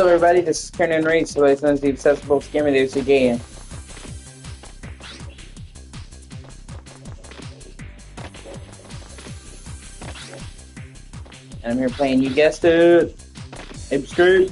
up, everybody? This is Karen Reed, so it's known as the accessible scammer, the O.C.G. And I'm here playing, you guessed it, Ape Street.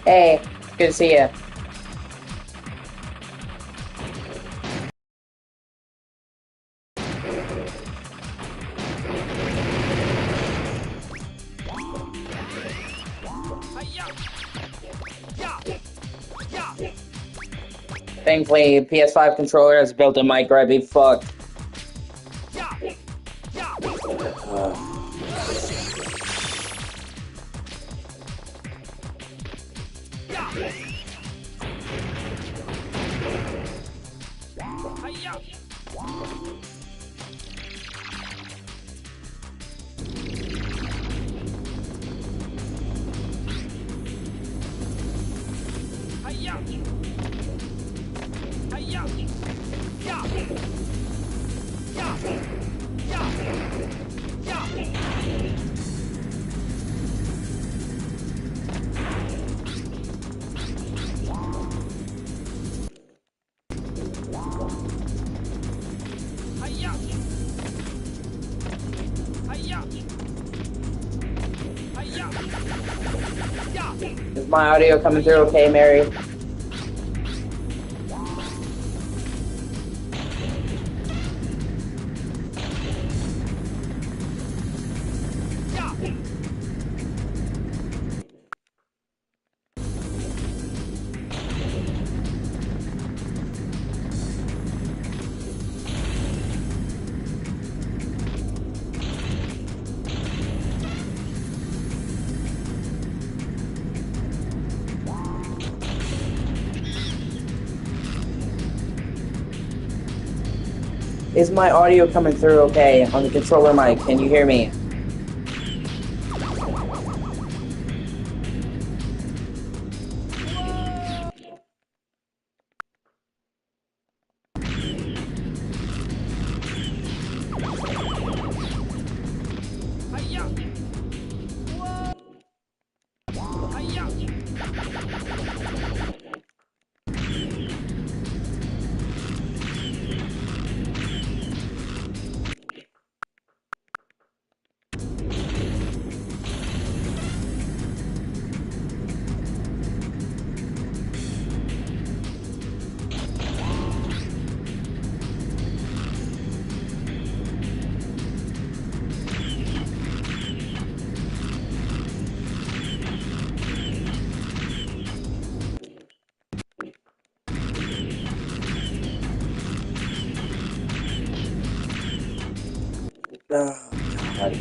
Hey, good to see you. Thankfully, PS5 controller has built-in mic, or I'd be fucked. Is my audio coming through okay, Mary? Is my audio coming through okay on the controller mic? Can you hear me? Oh, God.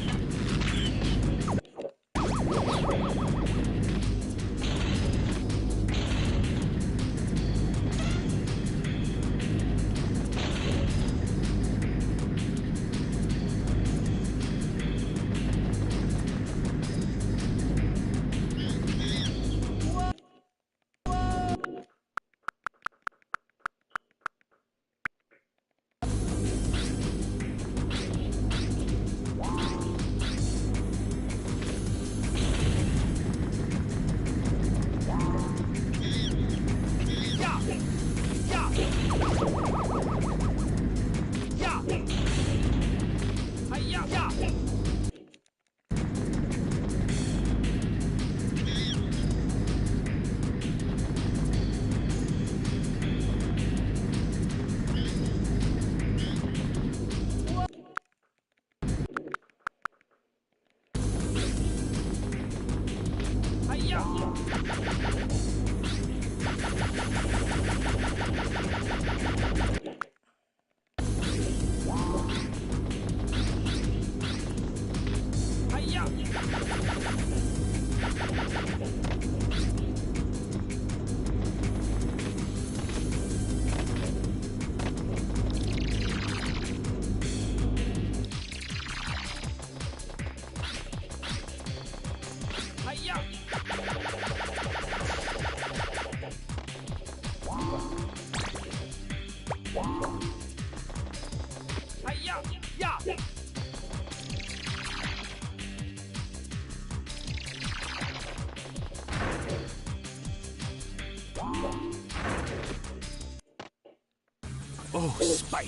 Oh, Spike.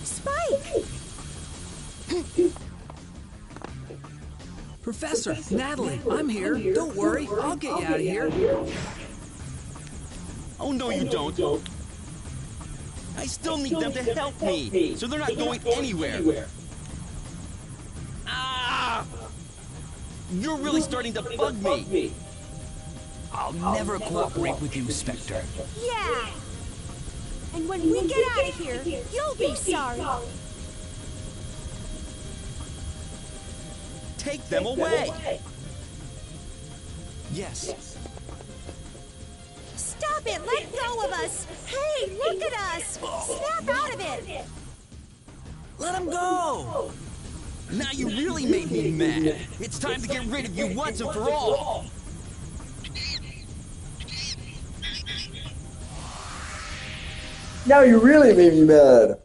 Spike! Professor, Natalie, I'm here. Don't worry, I'll get you out of here. Oh, no, you don't. I still need them to help me, so they're not going anywhere. Ah! You're really starting to bug me. I'll never cooperate with you, Spectre. Yeah! And when we get out of here, you'll be sorry. Take them away. Yes. Stop it! Let go of us! Hey, look at us! Snap out of it! Let him go! Now you really made me mad. It's time to get rid of you once and for all. Now you really made me mad.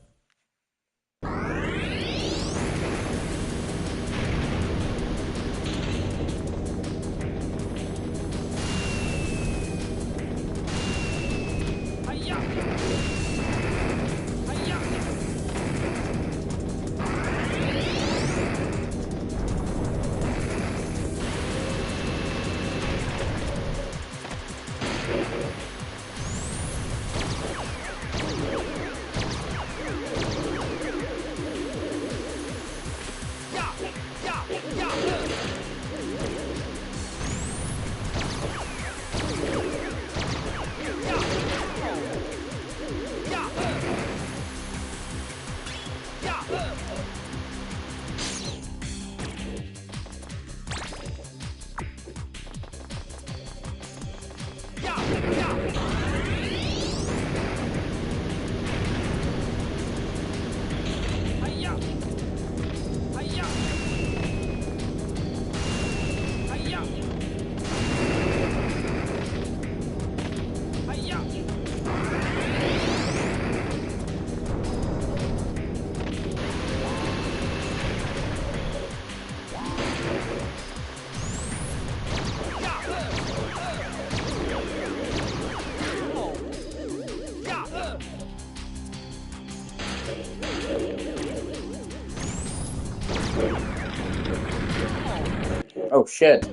Oh shit.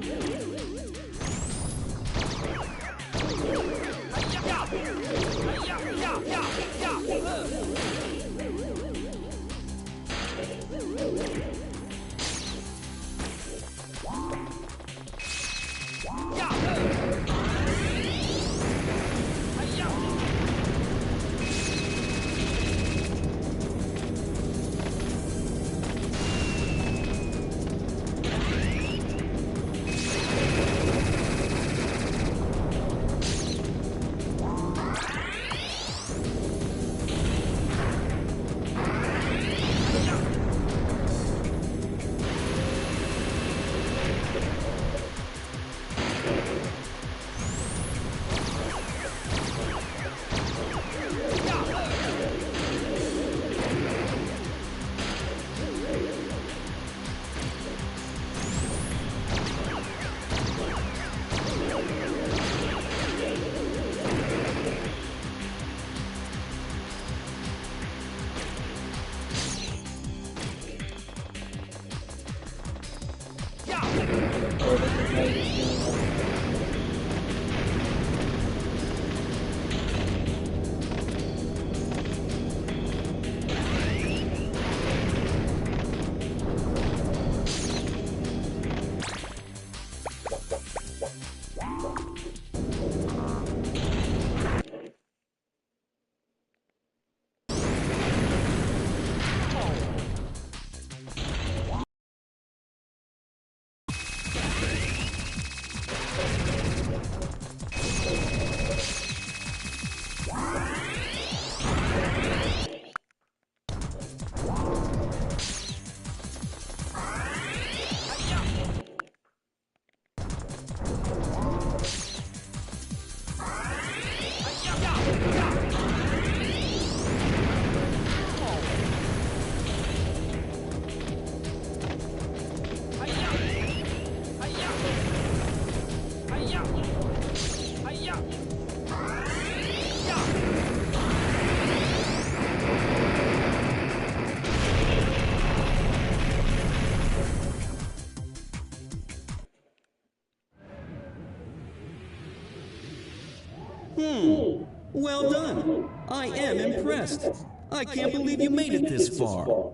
Well done. I am impressed. I can't believe you made it this far.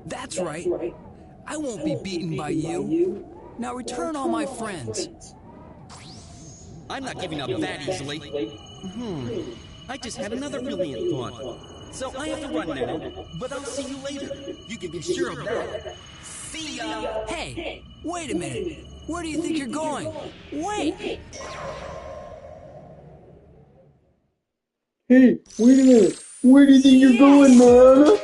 That's right. I won't be beaten by you. Now return all my friends. I'm not giving up that easily. I just had another brilliant thought. So I have to run now, but I'll see you later. You can be sure of that. See ya! Hey, wait a minute. Where do you think you're going? Wait! Hey, wait a minute. Where do you think you're going, man?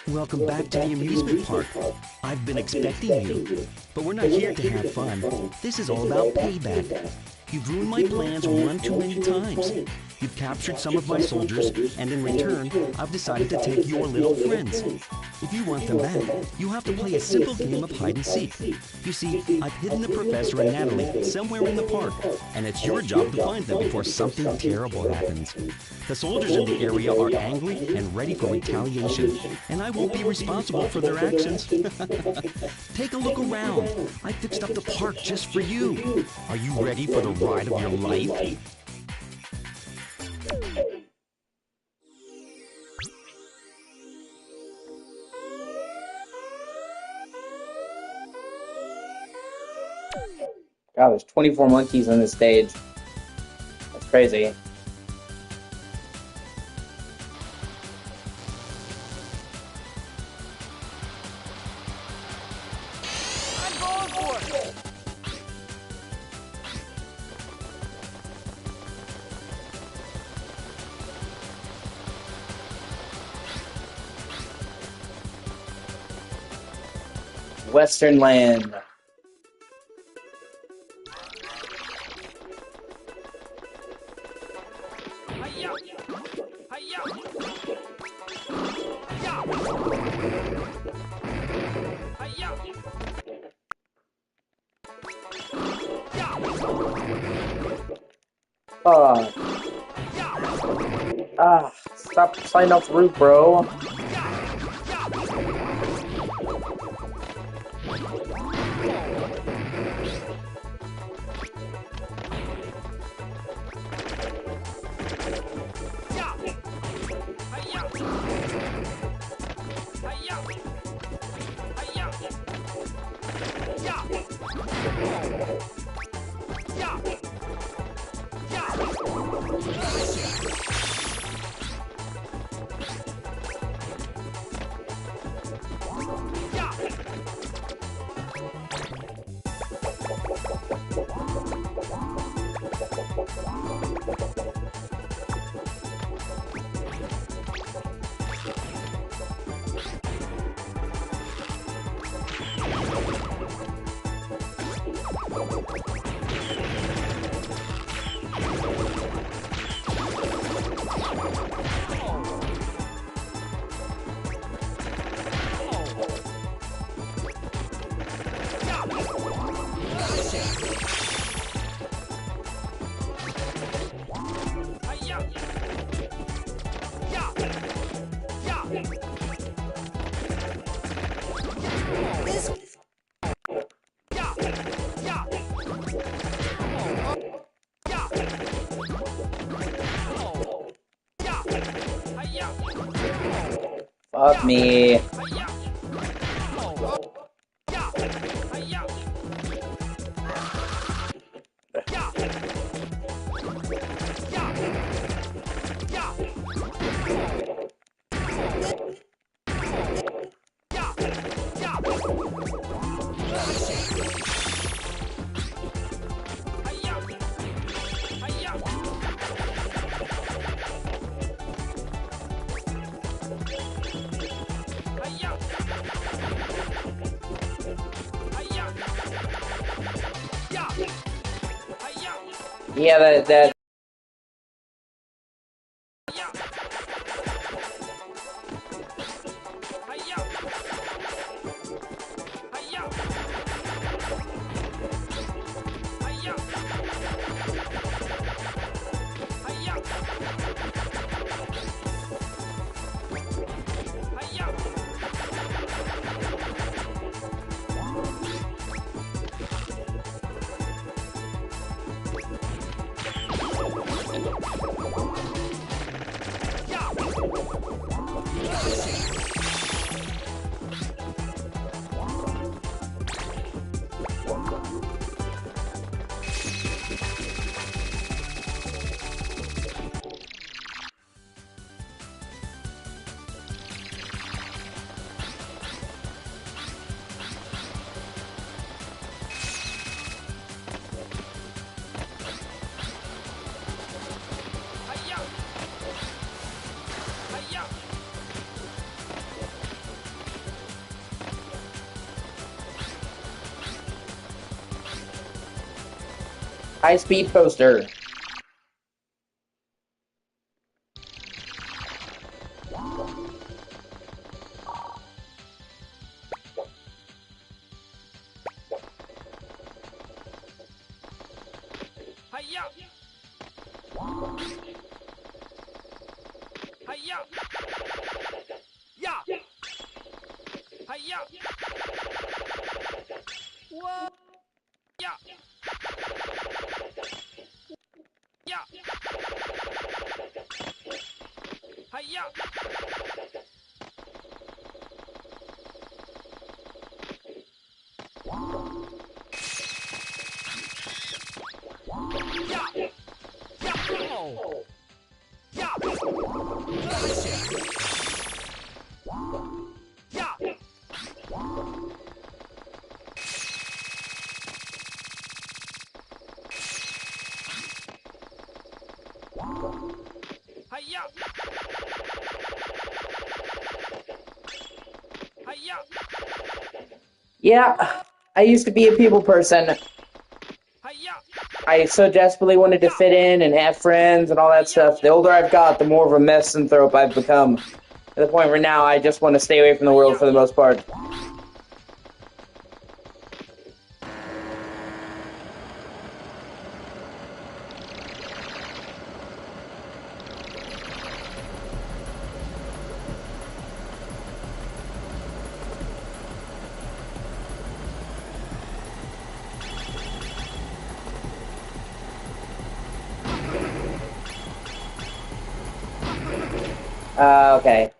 Welcome back to the amusement park. I've been expecting you, but we're not here to have fun. This is all about payback. You've ruined my plans one too many times. You've captured some of my soldiers, and in return, I've decided to take your little friends. If you want them back, you have to play a simple game of hide and seek. You see, I've hidden the professor and Natalie somewhere in the park, and it's your job to find them before something terrible happens. The soldiers in the area are angry and ready for retaliation, and I won't be responsible for their actions. Take a look around. I fixed up the park just for you. Are you ready for the ride of your life? God, there's 24 monkeys on this stage. That's crazy. I'm going for it! Western land. Stop sliding off the roof, bro. Fuck me. Yeah, that. High speed poster. Yeah, I used to be a people person. I so desperately wanted to fit in and have friends and all that stuff. The older I've got, the more of a misanthrope I've become. To the point where now I just want to stay away from the world for the most part. Okay.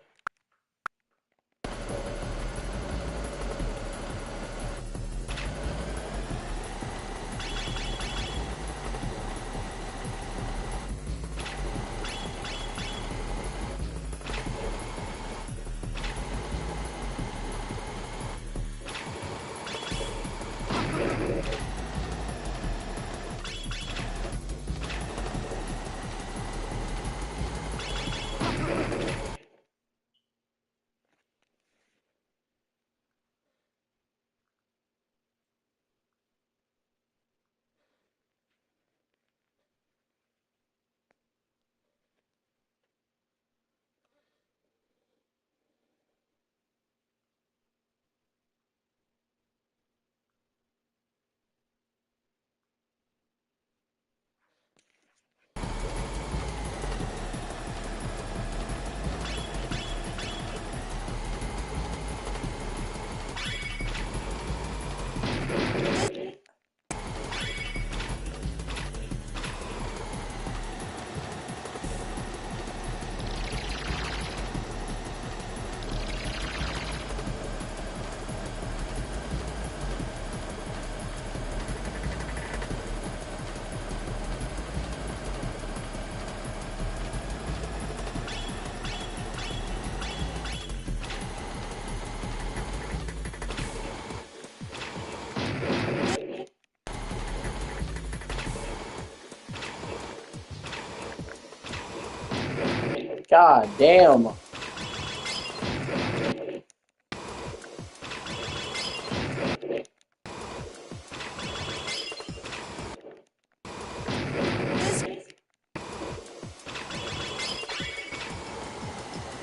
God damn.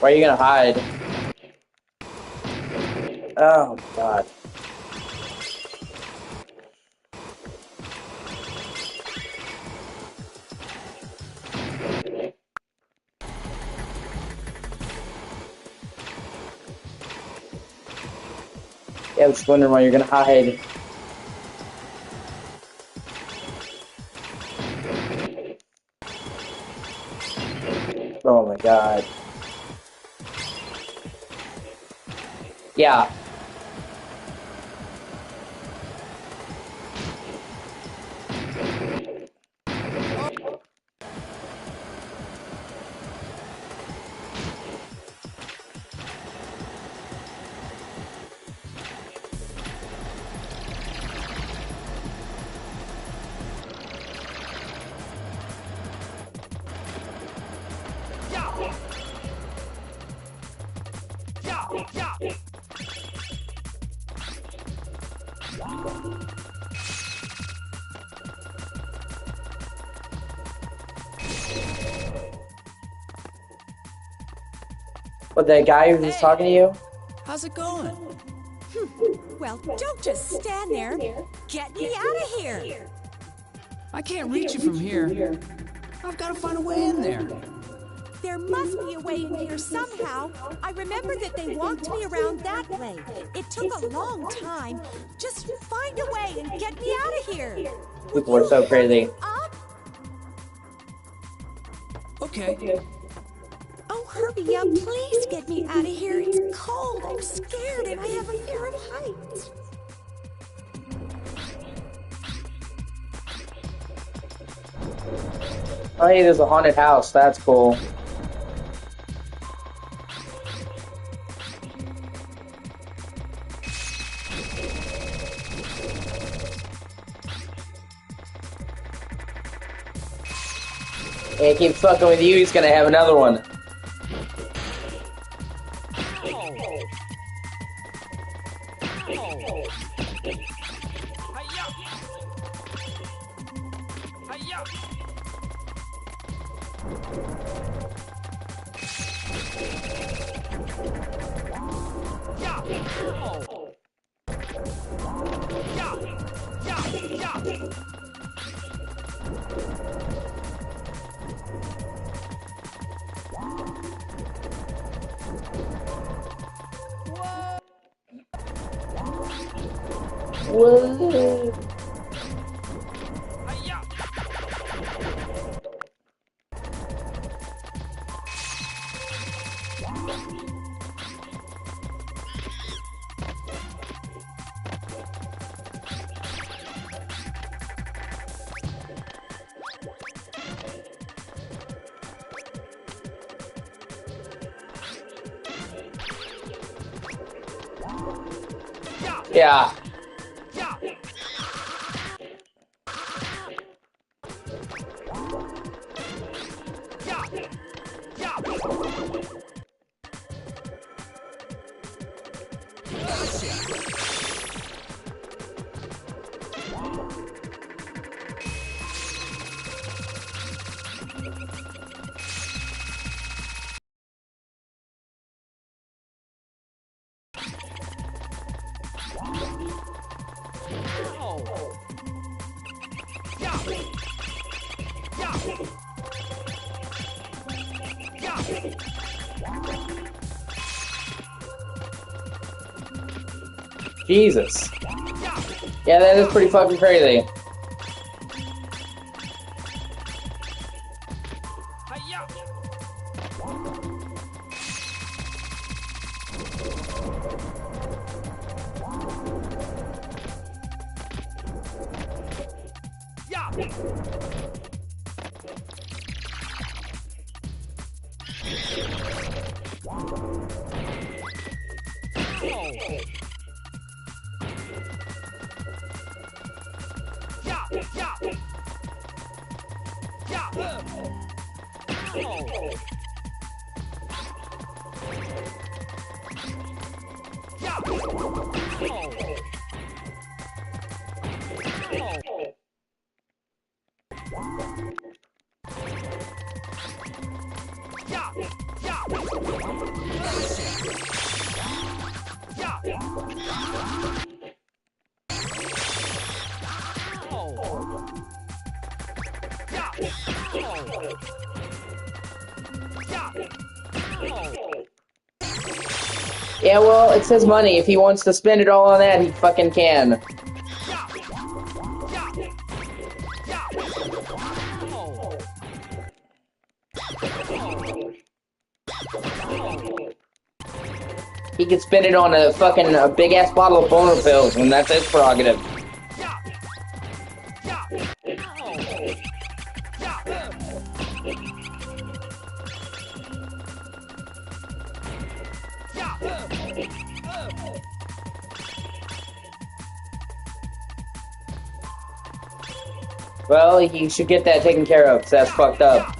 Where are you gonna hide? Oh, God. Yeah, I was wondering why you're gonna hide. Oh my God. Yeah. What, the guy who was talking to you? How's it going? Well, don't just stand there. Get me out of here. I can't reach you from here. I've got to find a way in there. There must be a way in here somehow. I remember that they walked me around that way. It took a long time. Just find a way and get me out of here. People are so crazy. Up? Okay. Oh, hurry up. Please get me out of here. It's cold. I'm scared and I have a fear of heights. Oh, hey, there's a haunted house. That's cool. Hey, keep fucking with you, he's gonna have another one. Whoa. Yeah. Jesus. Yeah, that is pretty fucking crazy. Yeah, well, it's his money. If he wants to spend it all on that, he fucking can. He could spend it on a big ass bottle of boner pills, and that's his prerogative. Well, he should get that taken care of, 'cause that's fucked up.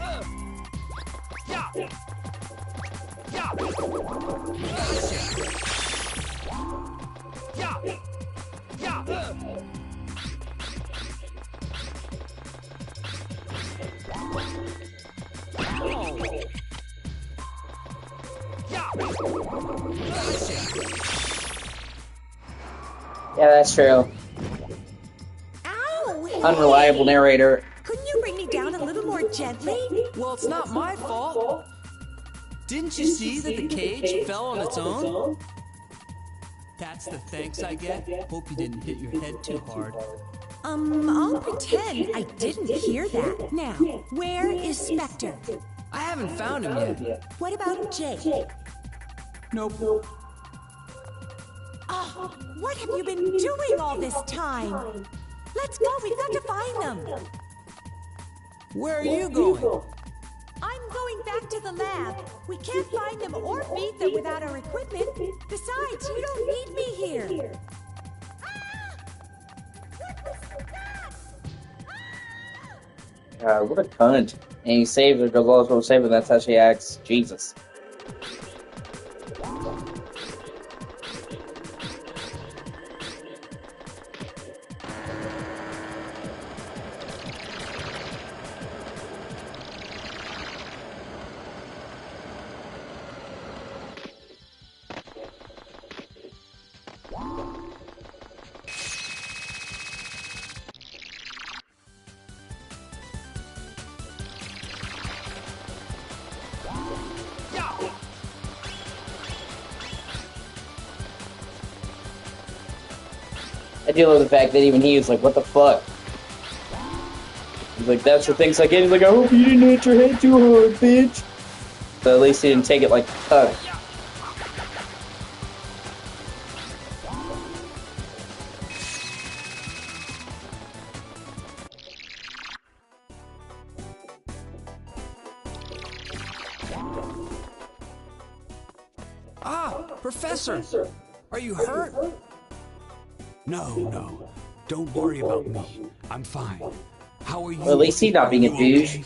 Yeah, that's true. Ow! Unreliable narrator. Couldn't you bring me down a little more gently? Well, it's not my fault. Didn't you see that the cage fell on its own? That's the thanks I get. Hope you didn't hit your head too hard. I'll pretend I didn't hear that. Now, where is Spectre? I haven't found him yet. What about Jake? Nope. Oh, what have you been doing all this time? Let's go, we've got to find them. Where are you going? I'm going back to the lab. We can't find them or beat them without our equipment. Besides, you don't need me here. What a cunt. And he saves her because all supposed to save her, that's how she acts. Jesus. I do love the fact that even he is like, what the fuck? He's like, that's the things I get. He's like, I hope you didn't hit your head too hard, bitch. But at least he didn't take it like a tug. Ah, Professor! Are you hurt? No. Don't worry about me. I'm fine. How are you? Well, at least he's not being a Are you douche. okay?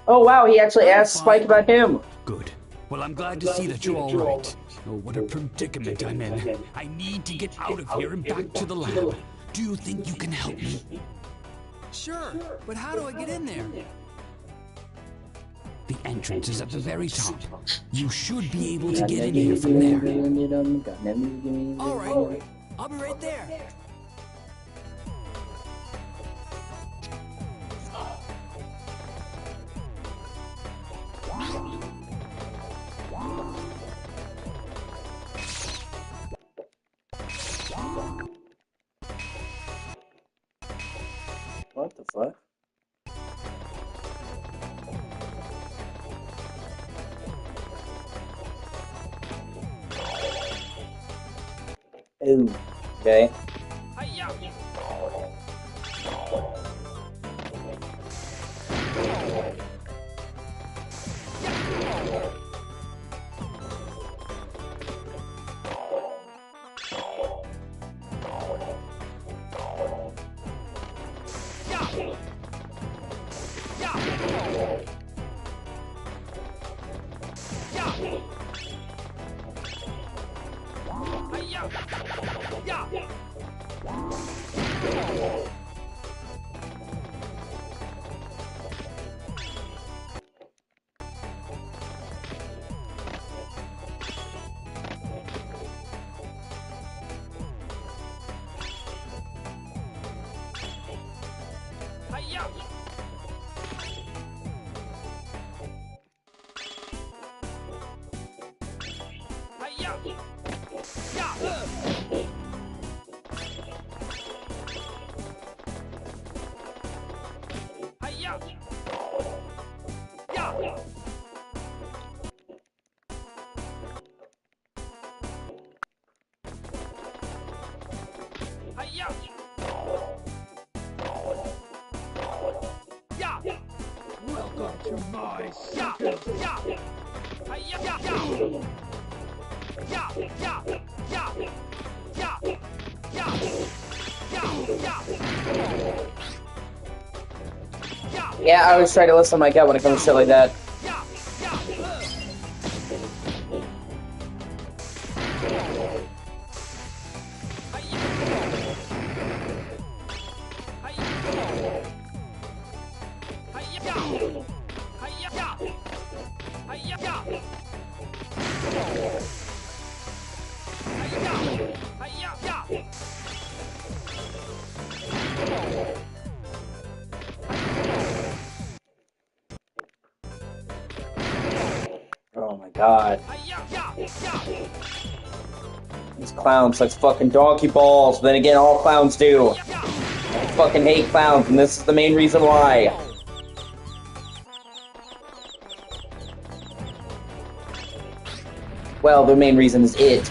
Oh wow, he actually asked Spike about him. Good. Well, I'm glad to see that you're all right. Oh, what a predicament I'm in. I need to get out of here and back to the lab. Do you think you can help me? Sure, but how do I get in there? The entrance is at the very top. You should be able to get in here from there. All right, I'll be right there. What the fuck? Ooh, okay. Welcome to my circus. Yeah, I always try to listen to my gut when it comes to shit like that. Oh my god. This clown sucks fucking donkey balls, but then again, all clowns do. I fucking hate clowns, and this is the main reason why. Well, the main reason is it.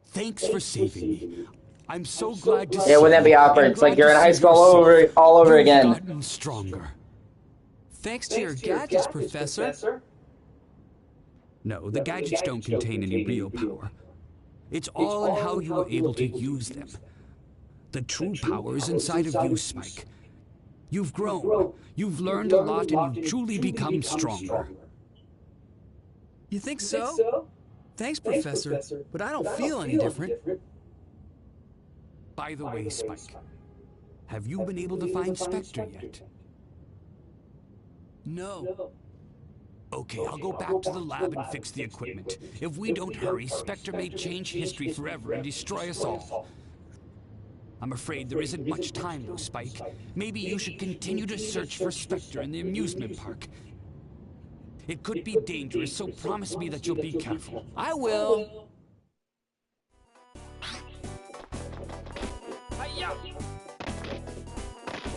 Thanks for saving me. I'm so glad to see Yeah, wouldn't that be you. awkward? I'm It's like glad you're to in high see school yourself. all over You've again. gotten stronger. Thanks to your gadgets, Professor. No, the gadgets don't contain any real power. It's all in how you were able to use them. The true power is inside of you, Spike. You've grown, you've learned a lot, and you've truly become stronger. You think so? Thanks, Professor, but I don't feel any different. By the way, Spike, have you been able to find Spectre yet? No. Okay, I'll go back to the lab and fix the equipment. If we don't hurry, Spectre may change history forever and destroy us all. I'm afraid there isn't much time though, Spike. Maybe you should continue to search for Spectre in the amusement park. It could be dangerous, so promise me that you'll be careful. I will.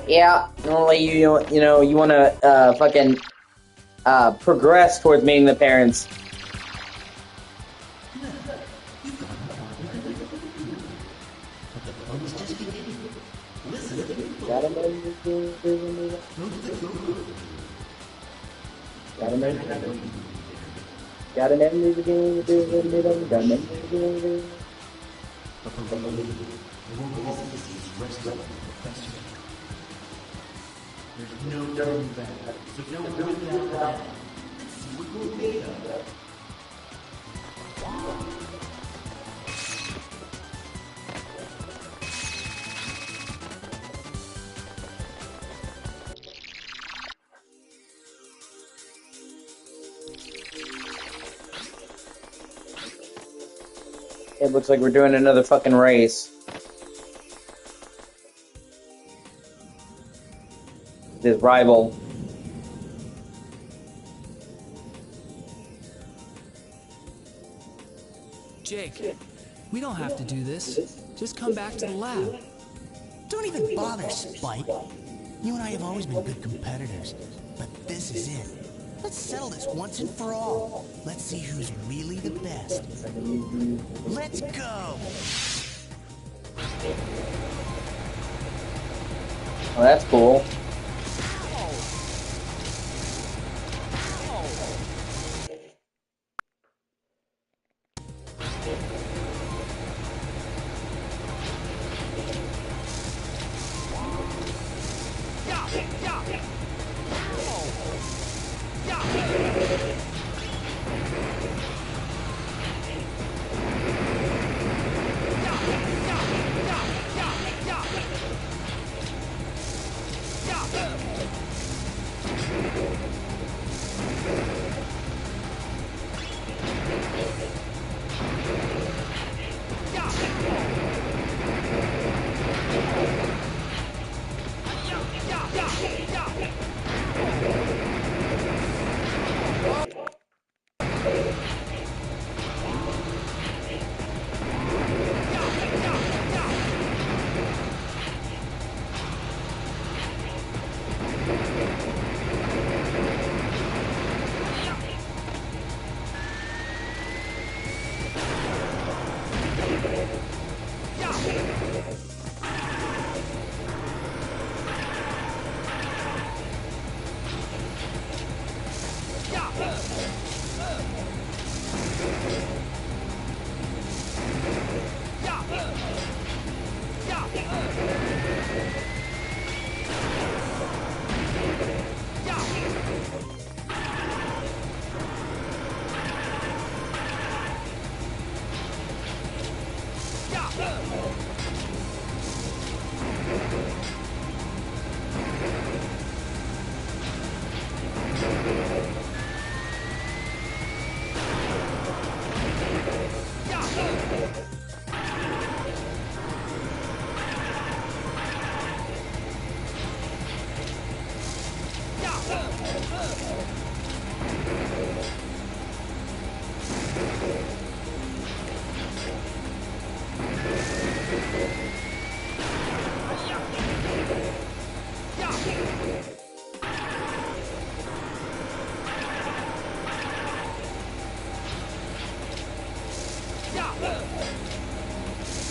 Yeah, normally you want to fucking progress towards meeting the parents. It looks like we're doing another fucking race. This rival. Jake, we don't have to do this. Just come back to the lab. Don't even bother, Spike. You and I have always been good competitors, but this is it. Let's settle this once and for all. Let's see who's really the best. Let's go! Oh, that's cool.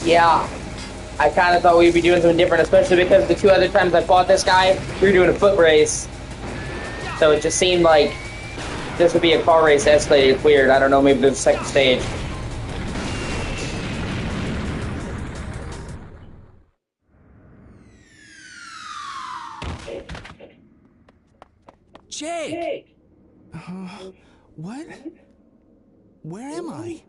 Yeah. I kind of thought we'd be doing something different, especially because the 2 other times I fought this guy, we were doing a foot race. So it just seemed like this would be a car race escalated. It's weird. I don't know, maybe there's a second stage. Jake! What? Where am I?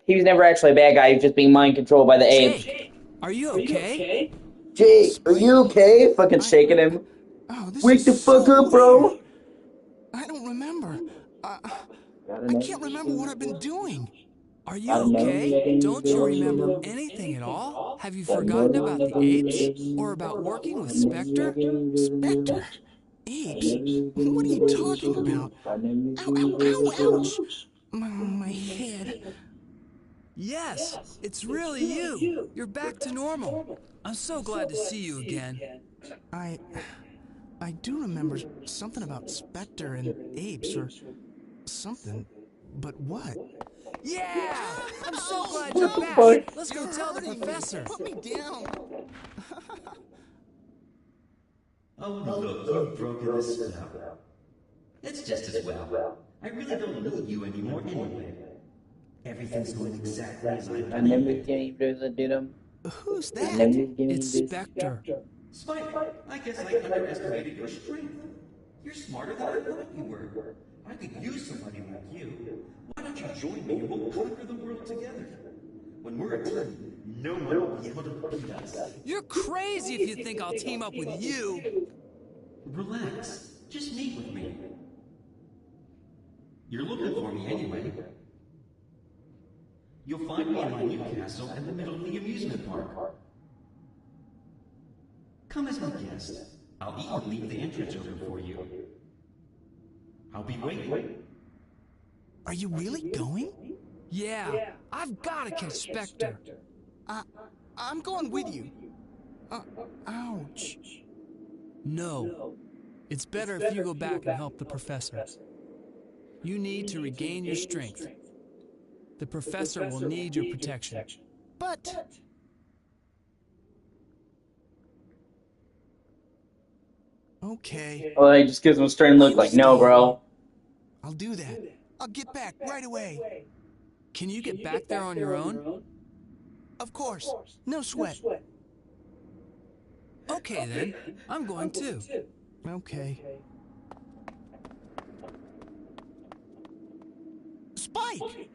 He was never actually a bad guy. He was just being mind controlled by the apes. Jake! Are you okay? Jake, are you okay? Fucking shaking him. Oh, this Wake is the fuck so up, bro. weird. I don't remember. I can't remember what I've been doing. Are you okay? Don't you remember anything at all? Have you forgotten about the apes? Or about working with Spectre? Spectre? Apes? What are you talking about? Ow, ow, ow, ouch! My head. Yes, it's really you. You're back to normal. I'm so glad to see you again. I do remember something about Spectre and apes or something, but what? Yeah! I'm so glad you're back. fuck? Let's go tell the professor. Put me down. Oh, look, you've broken the spell. It's just as well. I really don't need you anymore anyway. Everything's going exactly as I planned. Who's that? It's Spectre. Spike, I guess I underestimated your strength. You're smarter than I thought you were. I could use somebody like you. Why don't you join me and we'll conquer the world together? When we're a team, no one will be able to beat us. You're crazy if you think I'll team up with you. Relax. Just meet with me. You're looking for me anyway. You'll find me in my new castle in the middle of the amusement park. Come as my guest. I'll even leave the entrance open for you. I'll be waiting. Are you really going? Yeah, I've got to catch Spectre. I'm going with you. Ouch. No, it's better if you go back and help the professor. You need to regain your strength. The professor will need your protection. But... Okay. Well, he just gives him a strange look like, no, bro. I'll do that. I'll get back right away. Can you get back there on your own? Of course. No sweat. Okay then, I'm going too. Okay. Spike!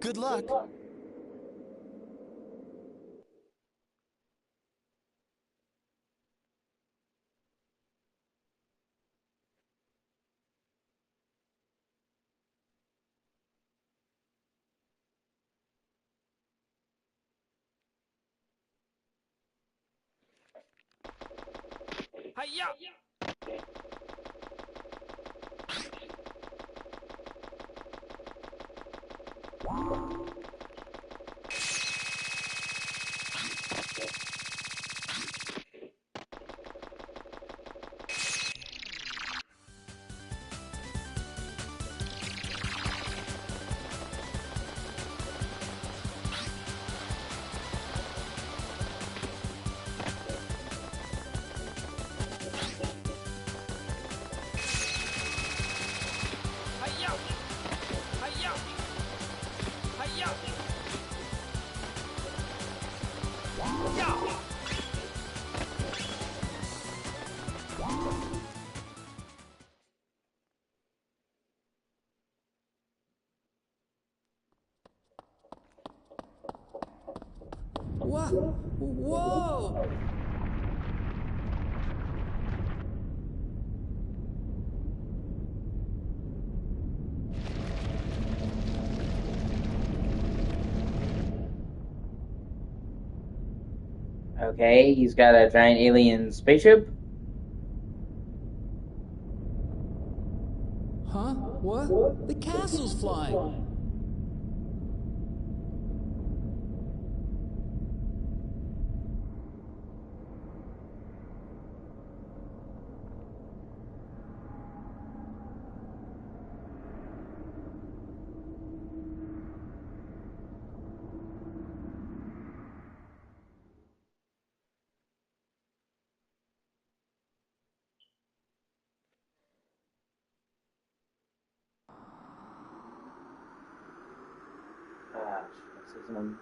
Good luck. Hi-ya! Hi-ya! Hi-ya! Hi-ya! Ya! What? Whoa! Okay, he's got a giant alien spaceship. Huh? What? The castle's flying. criticism.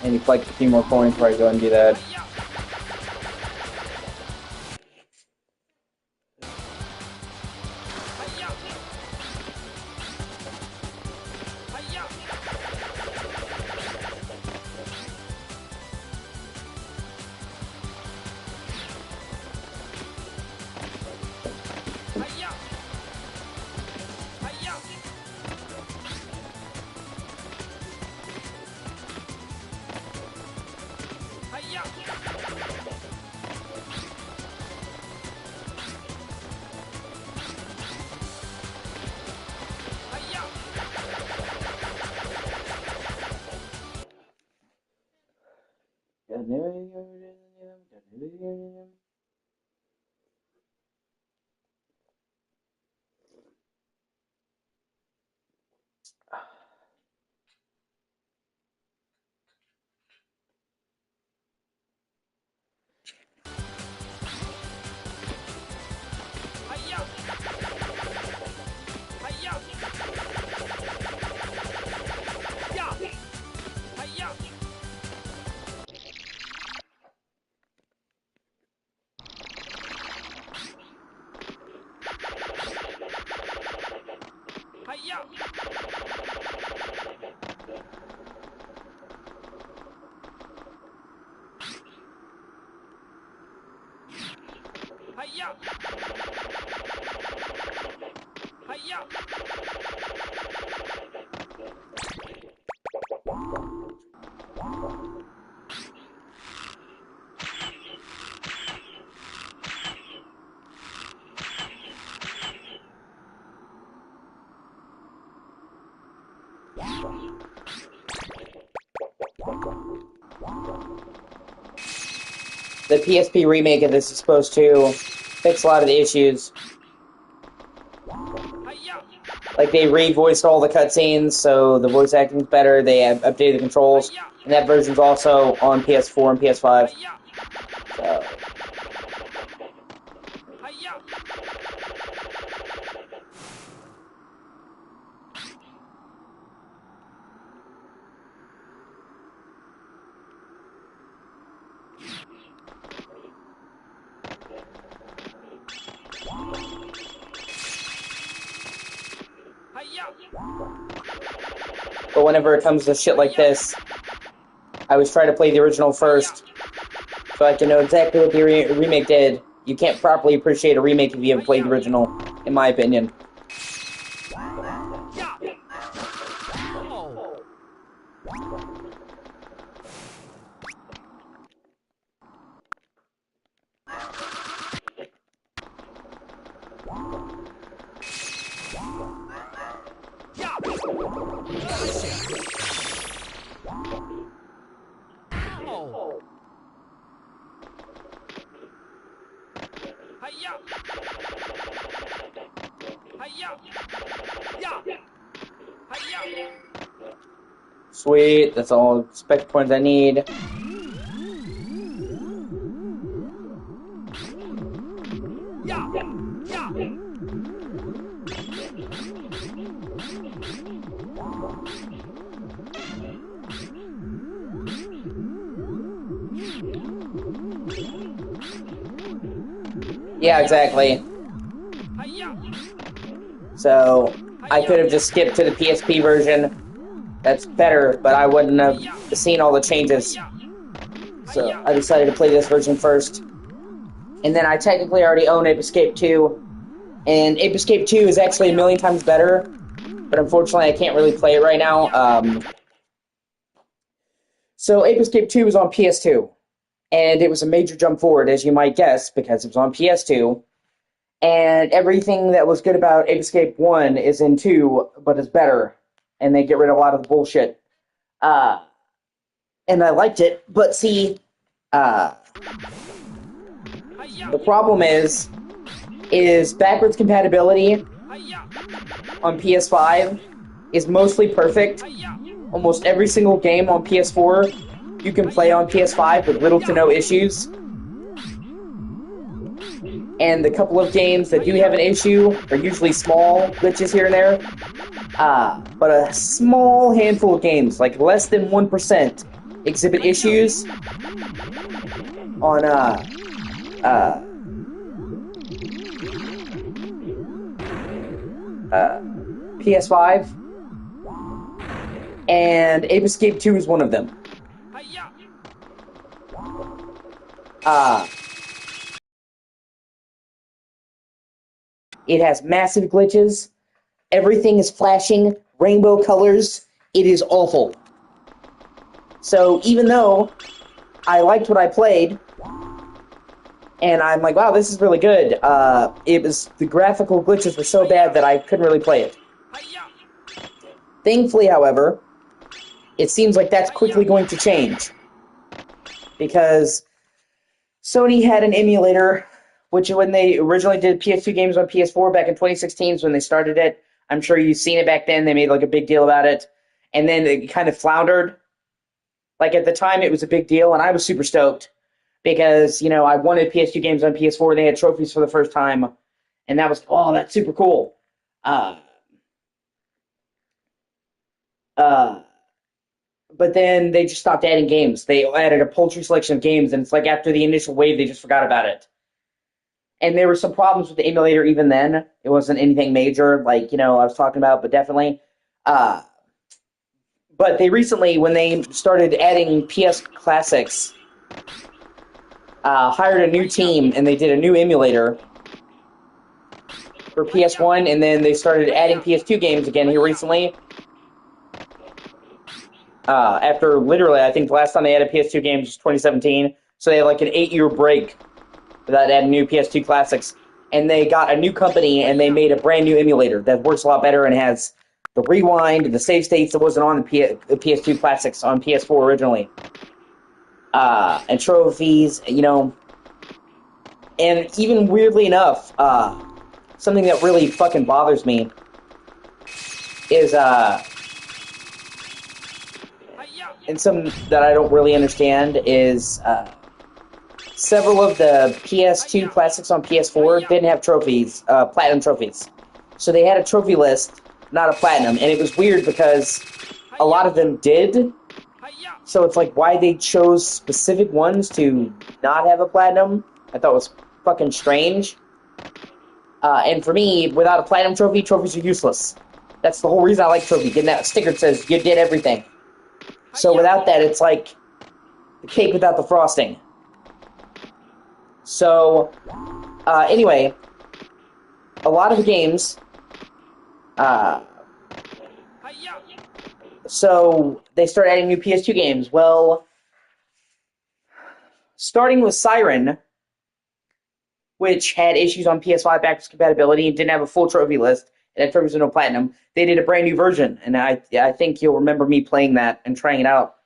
And you collect a few more coins before I go and do that. The PSP remake of this is supposed to fix a lot of the issues. Like, they re-voiced all the cutscenes, so the voice acting's better, they have updated the controls, and that version's also on PS4 and PS5. So... But whenever it comes to shit like this, I always try to play the original first, so I can know exactly what the remake did. You can't properly appreciate a remake if you haven't played the original, in my opinion. Sweet, that's all spec points I need. Yeah, exactly. So, I could have just skipped to the PSP version. That's better, but I wouldn't have seen all the changes. So, I decided to play this version first. And then I technically already own Ape Escape 2. And Ape Escape 2 is actually a million times better. But unfortunately, I can't really play it right now. So, Ape Escape 2 was on PS2. And it was a major jump forward, as you might guess, because it was on PS2. And everything that was good about Ape Escape 1 is in 2, but is better. And they get rid of a lot of the bullshit. And I liked it, but see, the problem is, is backwards compatibility on PS5 is mostly perfect. Almost every single game on PS4 you can play on PS5 with little to no issues. And the couple of games that do have an issue are usually small glitches here and there. But a small handful of games, like less than 1%, exhibit issues on PS5. And Ape Escape 2 is one of them. It has massive glitches. Everything is flashing rainbow colors. It is awful. So even though I liked what I played, and I'm like, wow, this is really good, the graphical glitches were so bad that I couldn't really play it. Thankfully, however, it seems like that's quickly going to change. Because Sony had an emulator, which when they originally did PS2 games on PS4 back in 2016 is when they started it. I'm sure you've seen it back then. They made like a big deal about it. And then it kind of floundered. Like at the time, it was a big deal, and I was super stoked. Because, you know, I wanted PS2 games on PS4, and they had trophies for the first time. And that was, oh, that's super cool. But then they just stopped adding games. They added a paltry selection of games, and it's like after the initial wave, they just forgot about it. And there were some problems with the emulator even then. It wasn't anything major, like, you know, I was talking about, but definitely. But they recently, when they started adding PS Classics, hired a new team, and they did a new emulator for PS1, and then they started adding PS2 games again here recently. After literally, I think the last time they added PS2 games was 2017, so they had like an 8-year break without adding new PS2 classics. And they got a new company, and they made a brand new emulator that works a lot better and has the rewind, the save states that wasn't on the PS2 classics on PS4 originally. And trophies, you know. And even weirdly enough, something that really fucking bothers me is, and some that I don't really understand is, several of the PS2 classics on PS4 didn't have trophies, platinum trophies. So they had a trophy list, not a platinum, and it was weird because a lot of them did. So it's like why they chose specific ones to not have a platinum, I thought was fucking strange. And for me, without a platinum trophy, trophies are useless. That's the whole reason I like trophy, getting that sticker that says you did everything. So without that, it's like the cake without the frosting. So, anyway, a lot of the games, so they started adding new PS2 games. Well, starting with Siren, which had issues on PS5 backwards compatibility and didn't have a full trophy list, and had trophies with no platinum, they did a brand new version, and I think you'll remember me playing that and trying it out.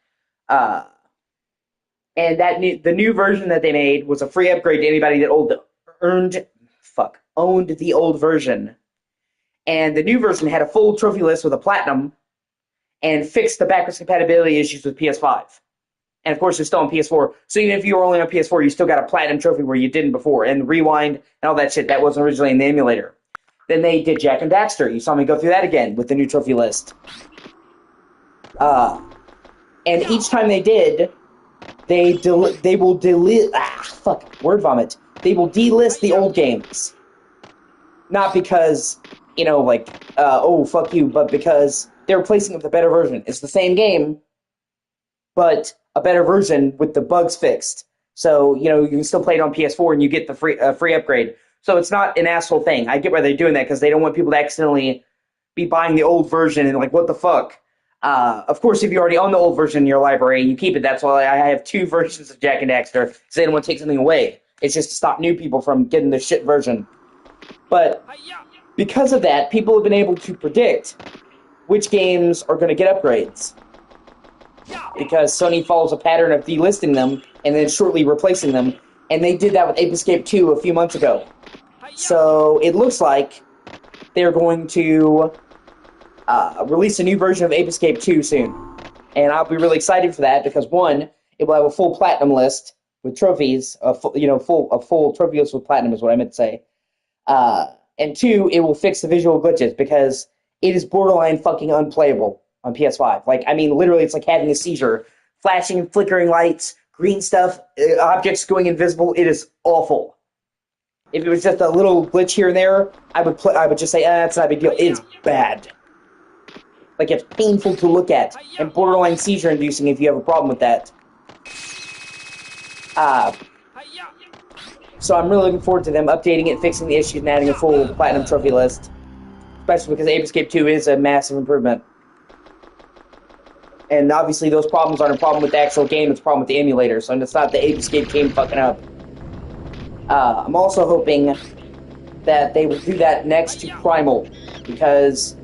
And the new version that they made was a free upgrade to anybody that owned the old version. And the new version had a full trophy list with a platinum and fixed the backwards compatibility issues with PS5. And of course, it's still on PS4. So even if you were only on PS4, you still got a platinum trophy where you didn't before. And rewind and all that shit, that wasn't originally in the emulator. Then they did Jak and Daxter. You saw me go through that again with the new trophy list. And each time they did, they will delist. Word vomit. They will delist the old games. Not because, you know, like, oh, fuck you, but because they're replacing it with a better version. It's the same game, but a better version with the bugs fixed. So, you know, you can still play it on PS4 and you get the free upgrade. So it's not an asshole thing. I get why they're doing that, because they don't want people to accidentally be buying the old version and like, what the fuck? Of course, if you already own the old version in your library, you keep it. That's why I have 2 versions of Jak and Daxter, because they don't want to take something away. It's just to stop new people from getting the shit version. But because of that, people have been able to predict which games are going to get upgrades. Because Sony follows a pattern of delisting them and then shortly replacing them. And they did that with Ape Escape 2 a few months ago. So it looks like they're going to release a new version of Ape Escape 2 soon. And I'll be really excited for that because, one, it will have a full platinum list with trophies, a full trophy list with platinum is what I meant to say. And two, it will fix the visual glitches because it is borderline fucking unplayable on PS5. Like, I mean, literally, it's like having a seizure. Flashing and flickering lights, green stuff, objects going invisible. It is awful. If it was just a little glitch here and there, I would just say, it's not a big deal. It's bad. Like, it's painful to look at and borderline seizure-inducing if you have a problem with that. So I'm really looking forward to them updating it, fixing the issues, and adding a full platinum trophy list. Especially because Ape Escape 2 is a massive improvement. And obviously those problems aren't a problem with the actual game, it's a problem with the emulator, so it's not the Ape Escape game fucking up. I'm also hoping that they will do that next to Primal, because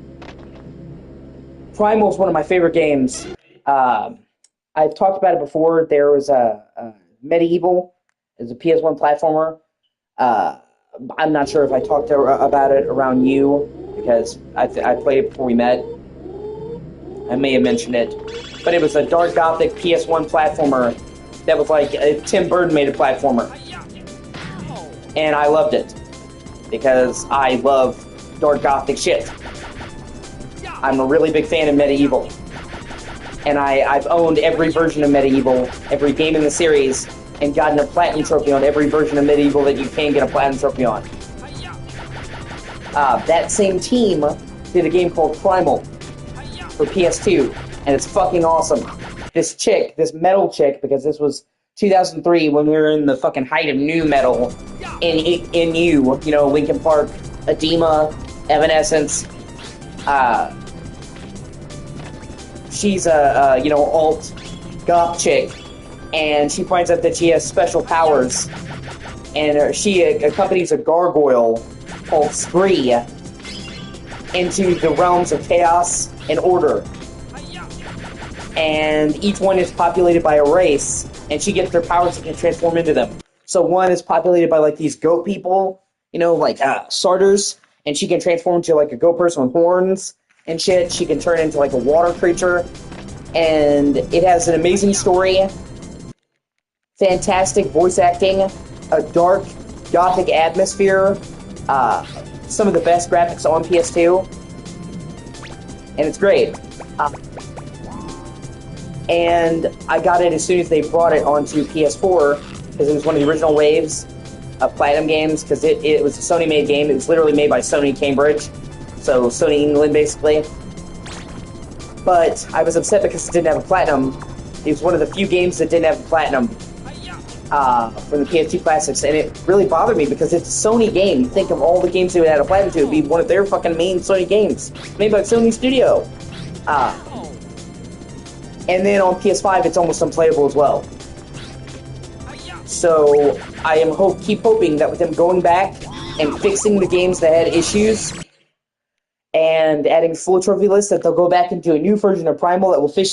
Primal is one of my favorite games. I've talked about it before. There was a Medieval, is a PS1 platformer. I'm not sure if I talked about it around you, because I played it before we met. I may have mentioned it. But it was a dark gothic PS1 platformer that was like Tim Burton made a platformer. And I loved it. Because I love dark gothic shit. I'm a really big fan of Medieval. And I've owned every version of Medieval, every game in the series, and gotten a platinum trophy on every version of Medieval that you can get a platinum trophy on. That same team did a game called Primal for PS2, and it's fucking awesome. This chick, this metal chick, because this was 2003 when we were in the fucking height of new metal, in you know, Linkin Park, Edema, Evanescence. She's a alt goth chick, and she finds out that she has special powers, and she accompanies a gargoyle called Spree into the realms of chaos and order. And each one is populated by a race, and she gets their powers and can transform into them. So one is populated by like these goat people, you know, like Sarters, and she can transform into like a goat person with horns and shit. She can turn into like a water creature, and it has an amazing story, fantastic voice acting, a dark gothic atmosphere, some of the best graphics on PS2, and it's great. And I got it as soon as they brought it onto PS4, because it was one of the original waves of Platinum games, because it was a Sony-made game. It was literally made by Sony Cambridge, so Sony England, basically. But I was upset because it didn't have a Platinum. It was one of the few games that didn't have a Platinum from the PS2 Classics, and it really bothered me because it's a Sony game. Think of all the games they would have a Platinum to, it would be one of their fucking main Sony games, made by Sony Studio. And then on PS5, it's almost unplayable as well. So I keep hoping that with them going back and fixing the games that had issues and adding full trophy lists, that they'll go back into a new version of Primal that will fix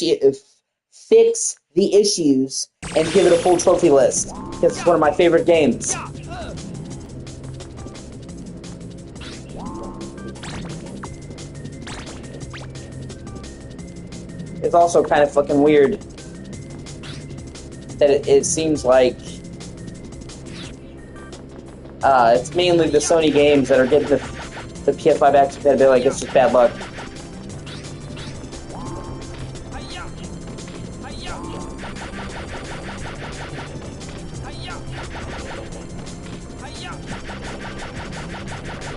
the issues and give it a full trophy list, because it's one of my favorite games. It's also kind of fucking weird that it seems like it's mainly the Sony games that are getting the PS5 back compatibility. I guess it's just bad luck.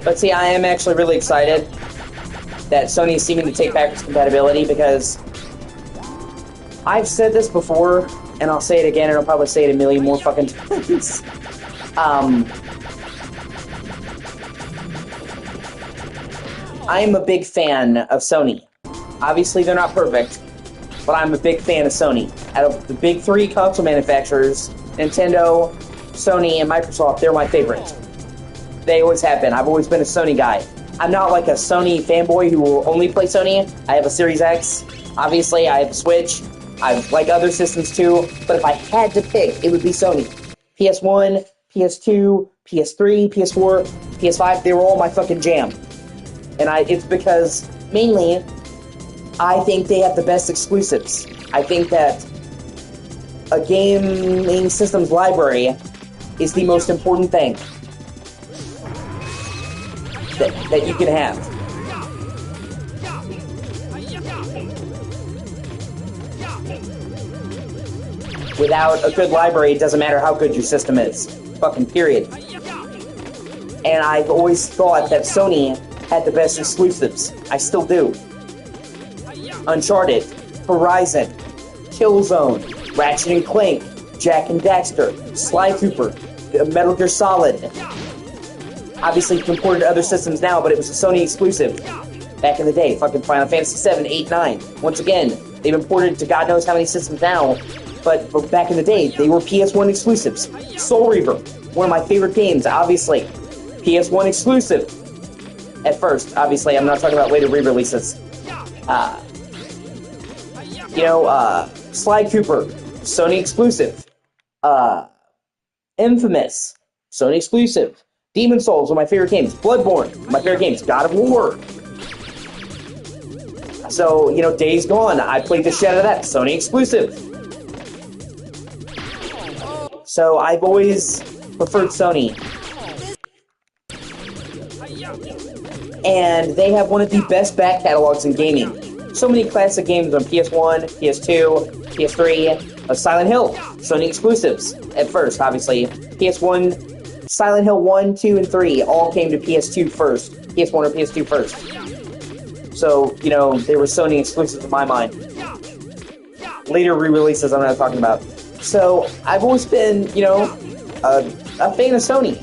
But see, I am actually really excited that Sony is seeming to take backwards compatibility, because I've said this before, and I'll say it again, and I'll probably say it a million more fucking times. I'm a big fan of Sony. Obviously, they're not perfect, but I'm a big fan of Sony. Out of the big three console manufacturers, Nintendo, Sony, and Microsoft, they're my favorite. They always have been. I've always been a Sony guy. I'm not like a Sony fanboy who will only play Sony. I have a Series X. Obviously, I have a Switch. I like other systems too, but if I had to pick, it would be Sony. PS1, PS2, PS3, PS4, PS5, they were all my fucking jam. And it's because, mainly, I think they have the best exclusives. I think that a gaming systems library is the most important thing that you can have. Without a good library, it doesn't matter how good your system is. Fucking period. And I've always thought that Sony had the best exclusives. I still do. Uncharted, Horizon, Killzone, Ratchet & Clank, Jak and Daxter, Sly Cooper, Metal Gear Solid. Obviously, it's imported to other systems now, but it was a Sony exclusive back in the day. Fucking Final Fantasy 7, 8, 9. Once again, they've imported to God knows how many systems now, but back in the day, they were PS1 exclusives. Soul Reaver, one of my favorite games, obviously. PS1 exclusive. At first, obviously, I'm not talking about later re-releases. Sly Cooper, Sony exclusive. Infamous, Sony exclusive. Demon's Souls, one of my favorite games. Bloodborne, one of my favorite games. God of War. So, Days Gone, I played the shit out of that. Sony exclusive. So, I've always preferred Sony. And they have one of the best back catalogs in gaming. So many classic games on PS1, PS2, PS3, Silent Hill, Sony exclusives at first, obviously. PS1, Silent Hill 1, 2, and 3 all came to PS2 first. PS1 or PS2 first. So, they were Sony exclusives in my mind. Later re-releases I'm not talking about. So, I've always been, a fan of Sony.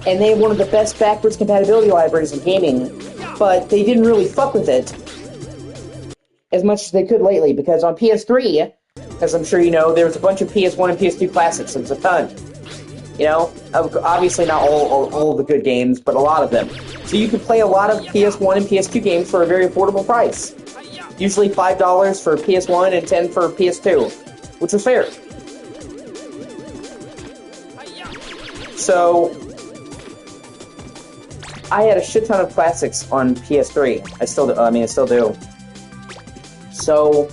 And they have one of the best backwards compatibility libraries in gaming, but they didn't really fuck with it as much as they could lately, because on PS3, as I'm sure you know, there was a bunch of PS1 and PS2 classics. There was a ton. Obviously not all of the good games, but a lot of them. So you could play a lot of PS1 and PS2 games for a very affordable price. Usually $5 for PS1 and $10 for PS2, which was fair. So I had a shit ton of classics on PS3. I still do. So,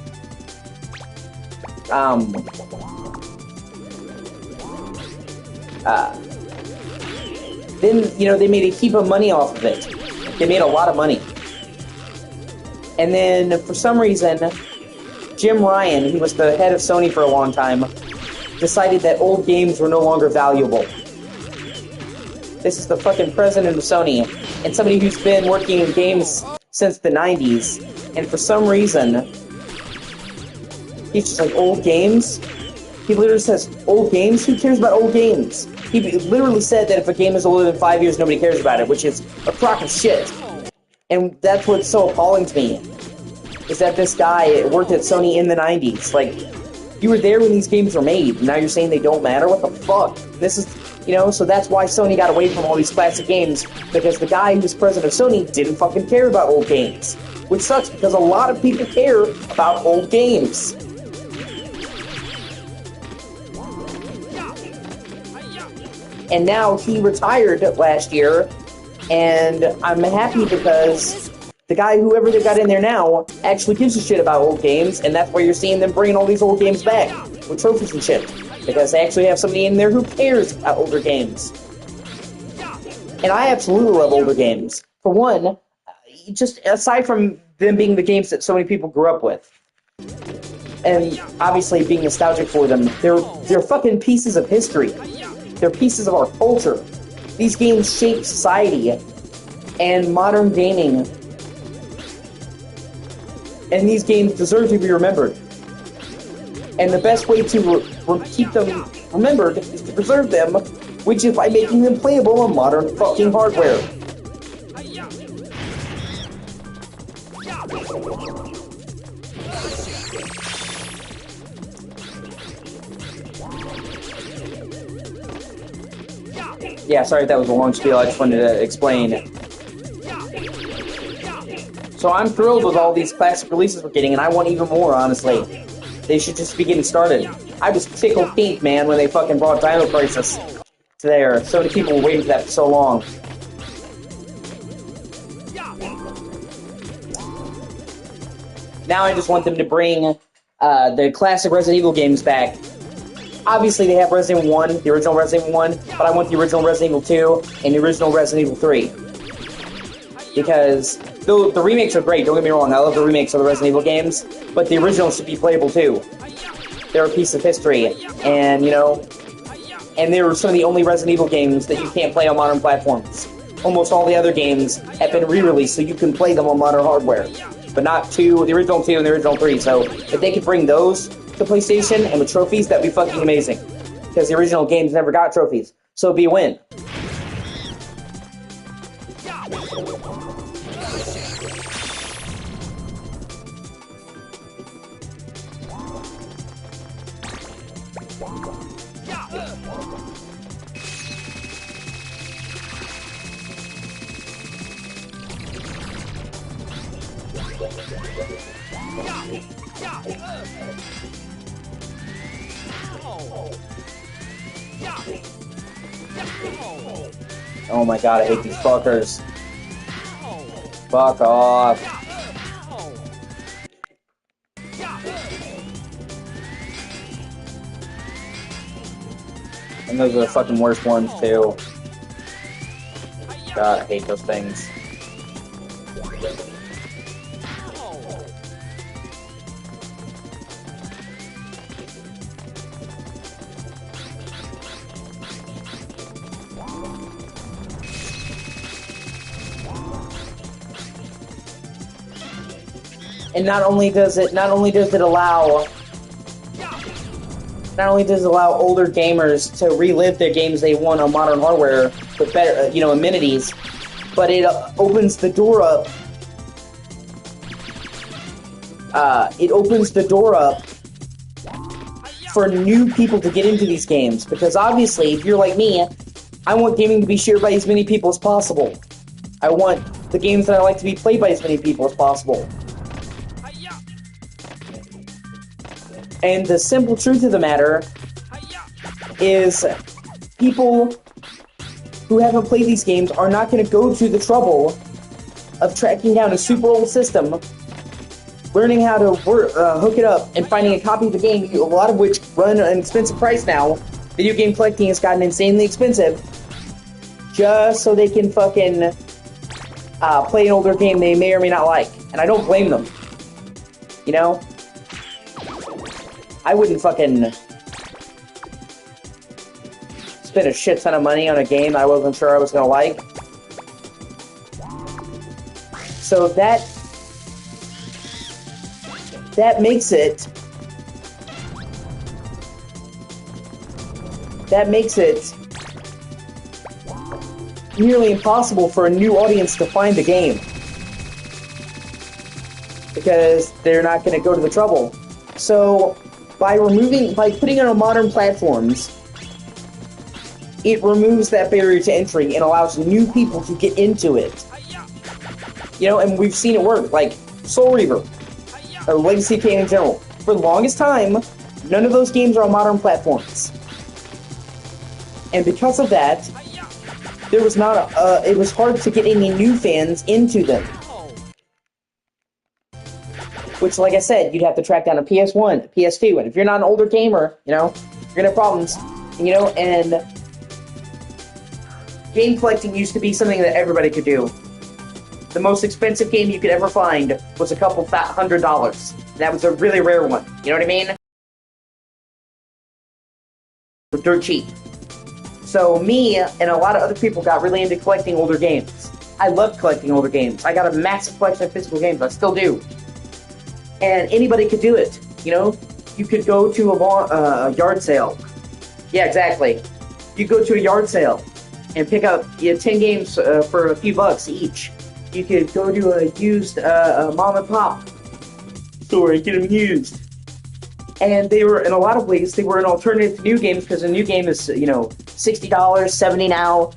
then, they made a heap of money off of it. They made a lot of money. And then, for some reason, Jim Ryan, who was the head of Sony for a long time, decided that old games were no longer valuable. This is the fucking president of Sony, and somebody who's been working in games since the 90s, and for some reason, he's just like, old games? He literally says, old games? Who cares about old games? He literally said that if a game is older than 5 years, nobody cares about it, which is a crock of shit. And that's what's so appalling to me, is that this guy worked at Sony in the 90s. Like, you were there when these games were made, and now you're saying they don't matter? What the fuck? This is... so that's why Sony got away from all these classic games, because the guy who was president of Sony didn't fucking care about old games. Which sucks, because a lot of people care about old games. And now he retired last year, and I'm happy because the guy, whoever they got in there now, actually gives a shit about old games, and that's why you're seeing them bringing all these old games back, with trophies and shit. Because they actually have somebody in there who cares about older games. And I absolutely love older games. For one, just aside from them being the games that so many people grew up with, and obviously being nostalgic for them, they're fucking pieces of history. They're pieces of our culture. These games shape society and modern gaming. And these games deserve to be remembered. And the best way to keep them remembered is to preserve them, which is by making them playable on modern fucking hardware. Yeah, sorry if that was a long spiel, I just wanted to explain. So I'm thrilled with all these classic releases we're getting, and I want even more, honestly. They should just be getting started. I was tickled pink, man, when they fucking brought Dino Crisis. It's there. So many people were waiting for that for so long. Now I just want them to bring the classic Resident Evil games back. Obviously, they have Resident Evil 1, the original Resident Evil 1, but I want the original Resident Evil 2 and the original Resident Evil 3. Because the remakes are great, don't get me wrong, I love the remakes of the Resident Evil games, but the originals should be playable too. They're a piece of history, and, you know, and they were some of the only Resident Evil games that you can't play on modern platforms. Almost all the other games have been re-released, so you can play them on modern hardware. But not the original 2 and the original 3, so if they could bring those to PlayStation and with trophies, that'd be fucking amazing. Because the original games never got trophies, so it'd be a win. Oh my god, I hate these fuckers. Fuck off. And those are the fucking worst ones too. God, I hate those things. And not only does it allow older gamers to relive their games they won on modern hardware with better, you know, amenities, but it opens the door up. It opens the door up for new people to get into these games, because obviously, if you're like me, I want gaming to be shared by as many people as possible. I want the games that I like to be played by as many people as possible. And the simple truth of the matter is people who haven't played these games are not going to go to the trouble of tracking down a super old system, learning how to hook it up, and finding a copy of the game, a lot of which run an expensive price now. Video game collecting has gotten insanely expensive, just so they can fucking play an older game they may or may not like. And I don't blame them. You know? I wouldn't fucking spend a shit ton of money on a game I wasn't sure I was gonna like. So that makes it nearly impossible for a new audience to find the game, because they're not going to go to the trouble. So by putting it on modern platforms, it removes that barrier to entry and allows new people to get into it. You know, and we've seen it work, like Soul Reaver, or Legacy of Kain in general. For the longest time, none of those games are on modern platforms. And because of that, there was not it was hard to get any new fans into them. Which, like I said, you'd have to track down a PS1, a PS2, and if you're not an older gamer, you know, you're gonna have problems. You know, and game collecting used to be something that everybody could do. The most expensive game you could ever find was a couple $100. That was a really rare one. You know what I mean? Dirt cheap. So me and a lot of other people got really into collecting older games. I loved collecting older games. I got a massive collection of physical games. I still do. And anybody could do it. You know, you could go to a yard sale. Yeah, exactly. You go to a yard sale and pick up 10 games for a few bucks each. You could go to a used mom and pop store and get them used. And they were, in a lot of ways, they were an alternative to new games, because a new game is, you know, $60, $70 now.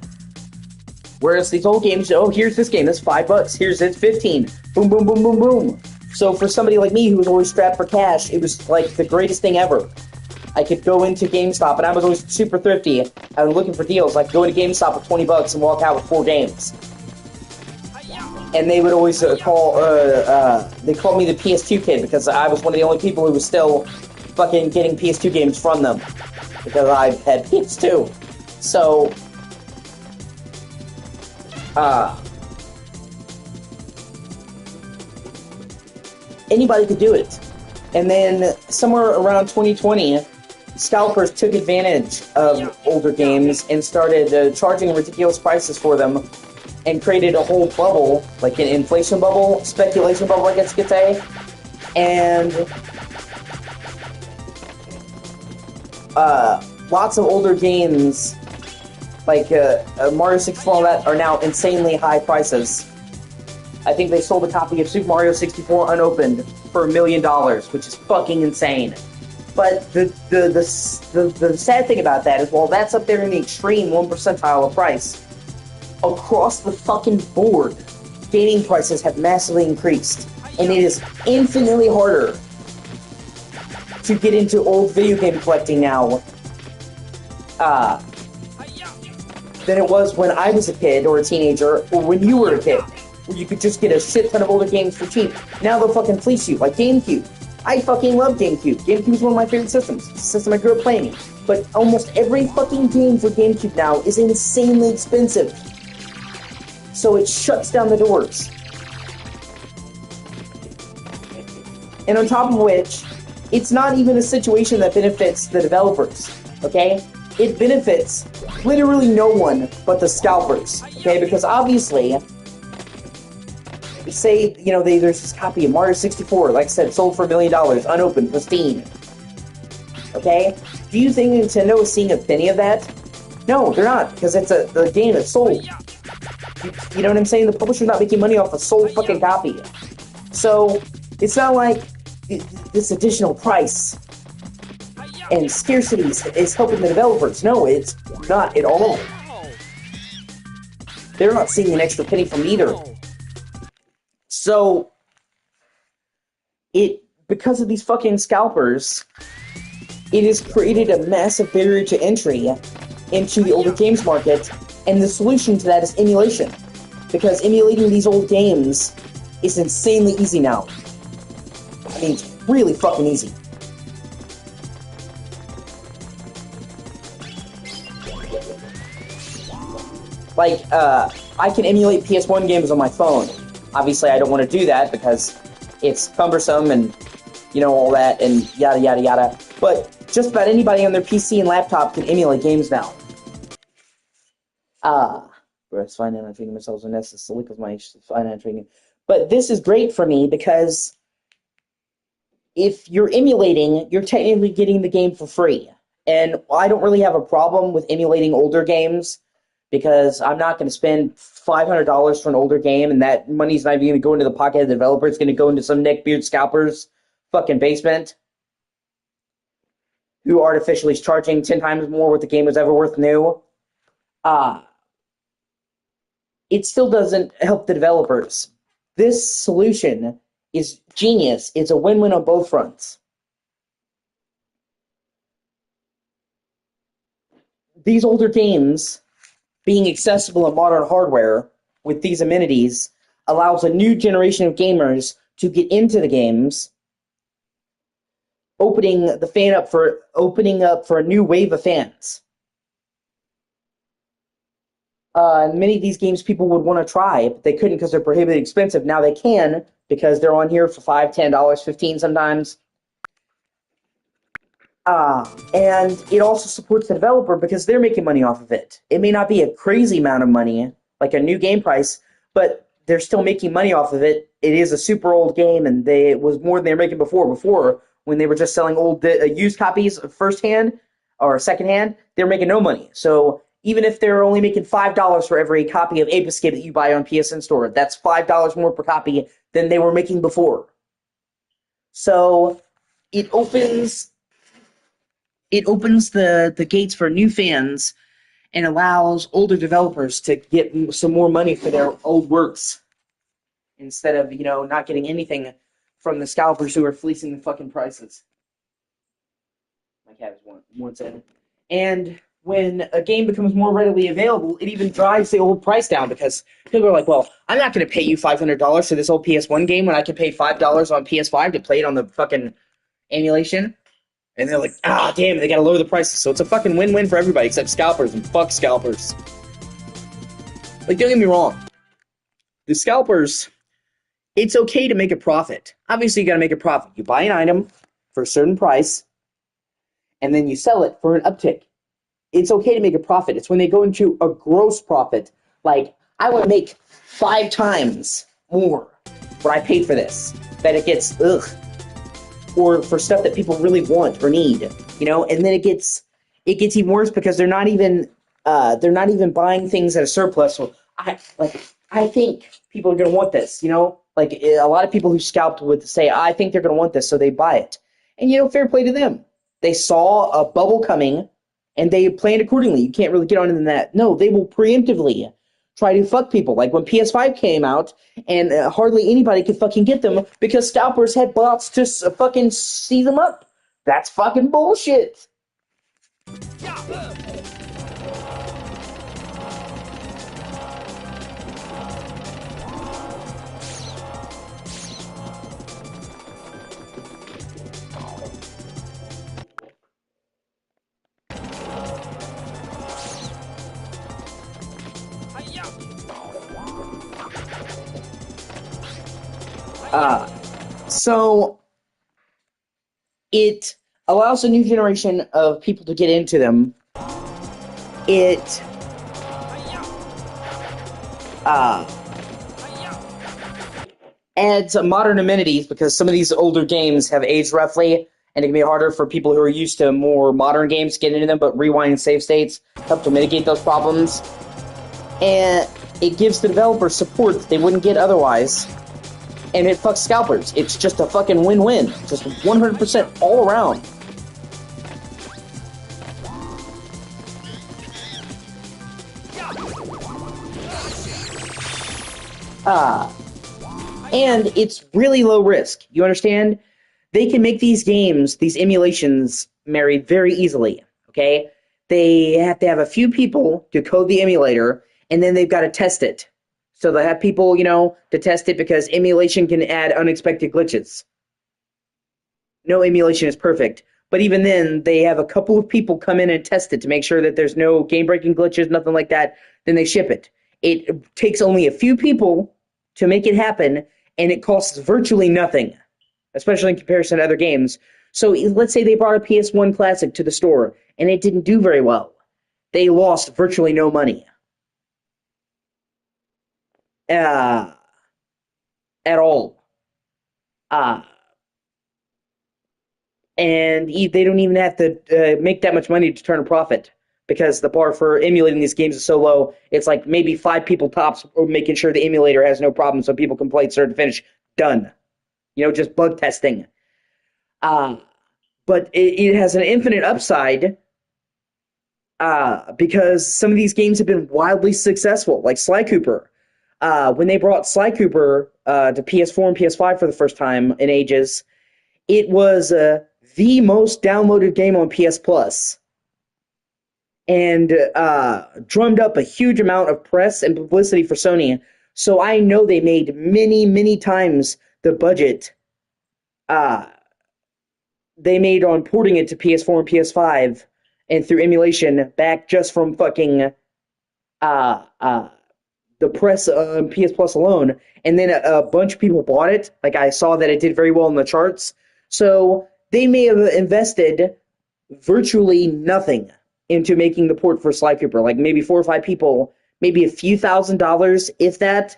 Whereas these old games, oh, here's this game, that's $5. Here's it, 15. Boom, boom, boom, boom, boom. So for somebody like me who was always strapped for cash, it was like the greatest thing ever. I could go into GameStop, and I was always super thrifty. I was looking for deals. I could go into GameStop with $20 and walk out with 4 games. And they would always they called me the PS2 kid because I was one of the only people who was still fucking getting PS2 games from them because I had PS2. So, anybody could do it. And then somewhere around 2020, scalpers took advantage of older games and started charging ridiculous prices for them and created a whole bubble, like an inflation bubble, speculation bubble, I guess you could say. And lots of older games, like Mario 64 and all that, are now insanely high prices. I think they sold a copy of Super Mario 64 unopened for $1 million, which is fucking insane. But the sad thing about that is, while that's up there in the extreme 1 percentile of price, across the fucking board, gaming prices have massively increased, and it is infinitely harder to get into old video game collecting now than it was when I was a kid or a teenager, or when you were a kid, where you could just get a shit ton of older games for cheap. Now they'll fucking fleece you, like GameCube. I fucking love GameCube. GameCube is one of my favorite systems. It's the system I grew up playing. But almost every fucking game for GameCube now is insanely expensive. So it shuts down the doors. And on top of which, it's not even a situation that benefits the developers, okay? It benefits literally no one but the scalpers, okay? Because obviously, say, you know, there's this copy of Mario 64, like I said, sold for $1 million, unopened, pristine. Okay? Do you think Nintendo is seeing a penny of that? No, they're not, because it's the game that's sold. You know what I'm saying? The publisher's not making money off a sold fucking copy. So, it's not like this additional price and scarcity is helping the developers. No, it's not at all. They're not seeing an extra penny from either. So, because of these fucking scalpers, it has created a massive barrier to entry into the older games market, and the solution to that is emulation. Because emulating these old games is insanely easy now. I mean, it's really fucking easy. Like, I can emulate PS1 games on my phone. Obviously, I don't want to do that because it's cumbersome and, you know, all that and yada, yada, yada. But just about anybody on their PC and laptop can emulate games now. It's fine, I'm treating myself as this is silly because my fine treating. But this is great for me because if you're emulating, you're technically getting the game for free. And I don't really have a problem with emulating older games because I'm not going to spend $500 for an older game, and that money's not even going to go into the pocket of the developer. It's going to go into some neckbeard scalper's fucking basement who artificially is charging 10 times more what the game was ever worth new. It still doesn't help the developers. This solution is genius. It's a win-win on both fronts. These older games being accessible on modern hardware with these amenities allows a new generation of gamers to get into the games, opening up for a new wave of fans. Many of these games people would want to try, but they couldn't because they're prohibitively expensive. Now they can because they're on here for $5, $10, $15 sometimes. And it also supports the developer because they're making money off of it. It may not be a crazy amount of money, like a new game price, but they're still making money off of it. It is a super old game, and it was more than they were making before. Before, when they were just selling old used copies firsthand or secondhand, they were making no money. So even if they're only making $5 for every copy of Ape Escape that you buy on PSN Store, that's $5 more per copy than they were making before. So it opens the gates for new fans and allows older developers to get some more money for their old works instead of, you know, not getting anything from the scalpers who are fleecing the fucking prices. My cat is one said. And when a game becomes more readily available, it even drives the old price down because people are like, well, I'm not going to pay you $500 for this old PS1 game when I can pay $5 on PS5 to play it on the fucking emulation. And they're like, ah, damn, they got to lower the prices. So it's a fucking win-win for everybody except scalpers, and fuck scalpers. Like, don't get me wrong. The scalpers, it's okay to make a profit. Obviously, you got to make a profit. You buy an item for a certain price, and then you sell it for an uptick. It's okay to make a profit. It's when they go into a gross profit. Like, I would make 5 times more what I paid for this. That it gets, ugh. Or for stuff that people really want or need, you know? And then it gets even worse because they're not even buying things at a surplus. So I think people are going to want this, you know? Like, a lot of people who scalped would say, I think they're going to want this, so they buy it. And, you know, fair play to them. They saw a bubble coming, and they planned accordingly. You can't really get on in that. No, they will preemptively try to fuck people. Like when PS5 came out, and hardly anybody could fucking get them because scalpers had bots to fucking see them up. That's fucking bullshit. So it allows a new generation of people to get into them. It adds modern amenities because some of these older games have aged roughly, and it can be harder for people who are used to more modern games to get into them, but rewind and save states help to mitigate those problems. And it gives the developers support that they wouldn't get otherwise. And it fucks scalpers. It's just a fucking win-win. Just 100% all around. And it's really low risk. You understand? They can make these games, these emulations, married very easily. Okay? They have to have a few people to code the emulator, and then they've got to test it. So they have people, you know, to test it because emulation can add unexpected glitches. No emulation is perfect. But even then, they have a couple of people come in and test it to make sure that there's no game-breaking glitches, nothing like that. Then they ship it. It takes only a few people to make it happen, and it costs virtually nothing, especially in comparison to other games. So let's say they brought a PS1 Classic to the store, and it didn't do very well. They lost virtually no money. At all. And they don't even have to make that much money to turn a profit because the bar for emulating these games is so low. It's like maybe 5 people tops making sure the emulator has no problem so people can play it start to finish. Done. You know, just bug testing. But it has an infinite upside because some of these games have been wildly successful, like Sly Cooper. When they brought Sly Cooper to PS4 and PS5 for the first time in ages, it was the most downloaded game on PS Plus, and drummed up a huge amount of press and publicity for Sony. So I know they made many, many times the budget they made on porting it to PS4 and PS5 and through emulation back just from fucking the press on PS Plus alone, and then a bunch of people bought it. Like, I saw that it did very well in the charts. So they may have invested virtually nothing into making the port for Sly Cooper. Like, maybe 4 or 5 people, maybe a few $1,000s, if that,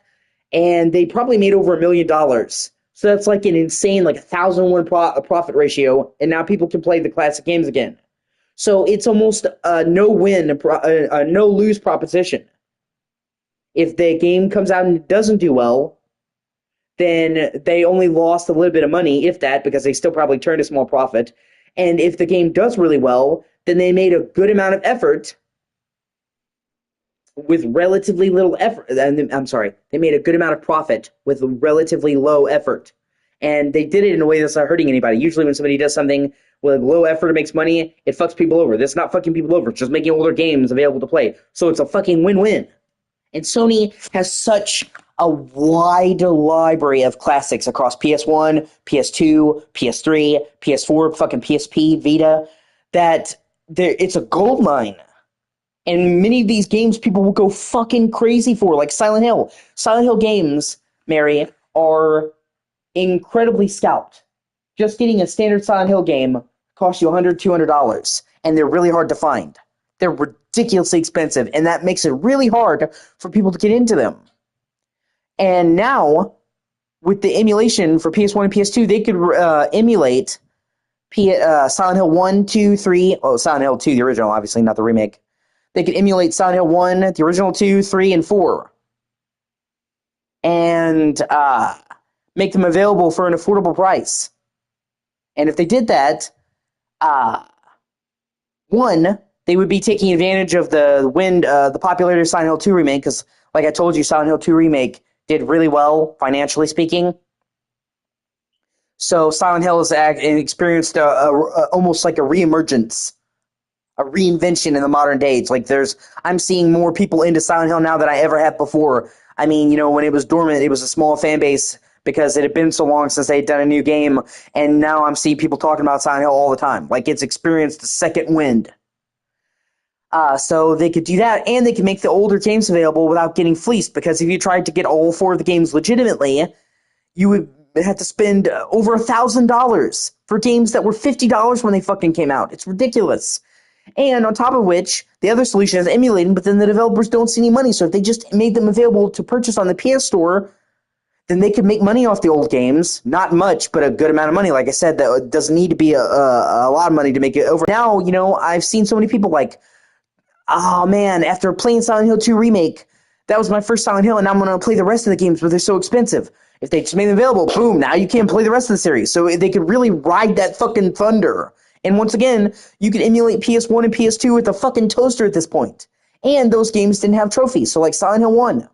and they probably made over $1 million. So that's like an insane, like 1,000-1 profit ratio, and now people can play the classic games again. So it's almost a no-win, a no-lose proposition. If the game comes out and doesn't do well, then they only lost a little bit of money, if that, because they still probably turned a small profit. And if the game does really well, then they made a good amount of effort with relatively little effort. I'm sorry, they made a good amount of profit with relatively low effort. And they did it in a way that's not hurting anybody. Usually when somebody does something with low effort, it makes money, it fucks people over. This is not fucking people over, it's just making older games available to play. So it's a fucking win-win. And Sony has such a wide library of classics across PS1, PS2, PS3, PS4, fucking PSP, Vita, that it's a gold mine. And many of these games people will go fucking crazy for, like Silent Hill. Silent Hill games, Mary, are incredibly scalped. Just getting a standard Silent Hill game costs you $100, $200, and they're really hard to find. They're ridiculously expensive, and that makes it really hard for people to get into them. And now, with the emulation for PS1 and PS2, they could emulate Silent Hill 1, 2, 3, Silent Hill 2, the original, obviously, not the remake. They could emulate Silent Hill 1, the original 2, 3, and 4. And make them available for an affordable price. And if they did that, one, they would be taking advantage of the popularity of Silent Hill 2 remake, because, like I told you, Silent Hill 2 remake did really well, financially speaking. So Silent Hill has experienced almost like a reemergence, a reinvention in the modern day. It's like I'm seeing more people into Silent Hill now than I ever have before. I mean, you know, when it was dormant, it was a small fan base because it had been so long since they had done a new game, and now I'm seeing people talking about Silent Hill all the time. Like, it's experienced a second wind. So they could do that, and they could make the older games available without getting fleeced, because if you tried to get all 4 of the games legitimately, you would have to spend over $1,000 for games that were $50 when they fucking came out. It's ridiculous. And on top of which, the other solution is emulating, but then the developers don't see any money. So if they just made them available to purchase on the PS Store, then they could make money off the old games. Not much, but a good amount of money. Like I said, that doesn't need to be a lot of money to make it over. Now, you know, I've seen so many people like, oh man, after playing Silent Hill 2 Remake, that was my first Silent Hill, and now I'm going to play the rest of the games, but they're so expensive. If they just made them available, boom, now you can't play the rest of the series. So they could really ride that fucking thunder. And once again, you could emulate PS1 and PS2 with a fucking toaster at this point. And those games didn't have trophies, so like Silent Hill 1.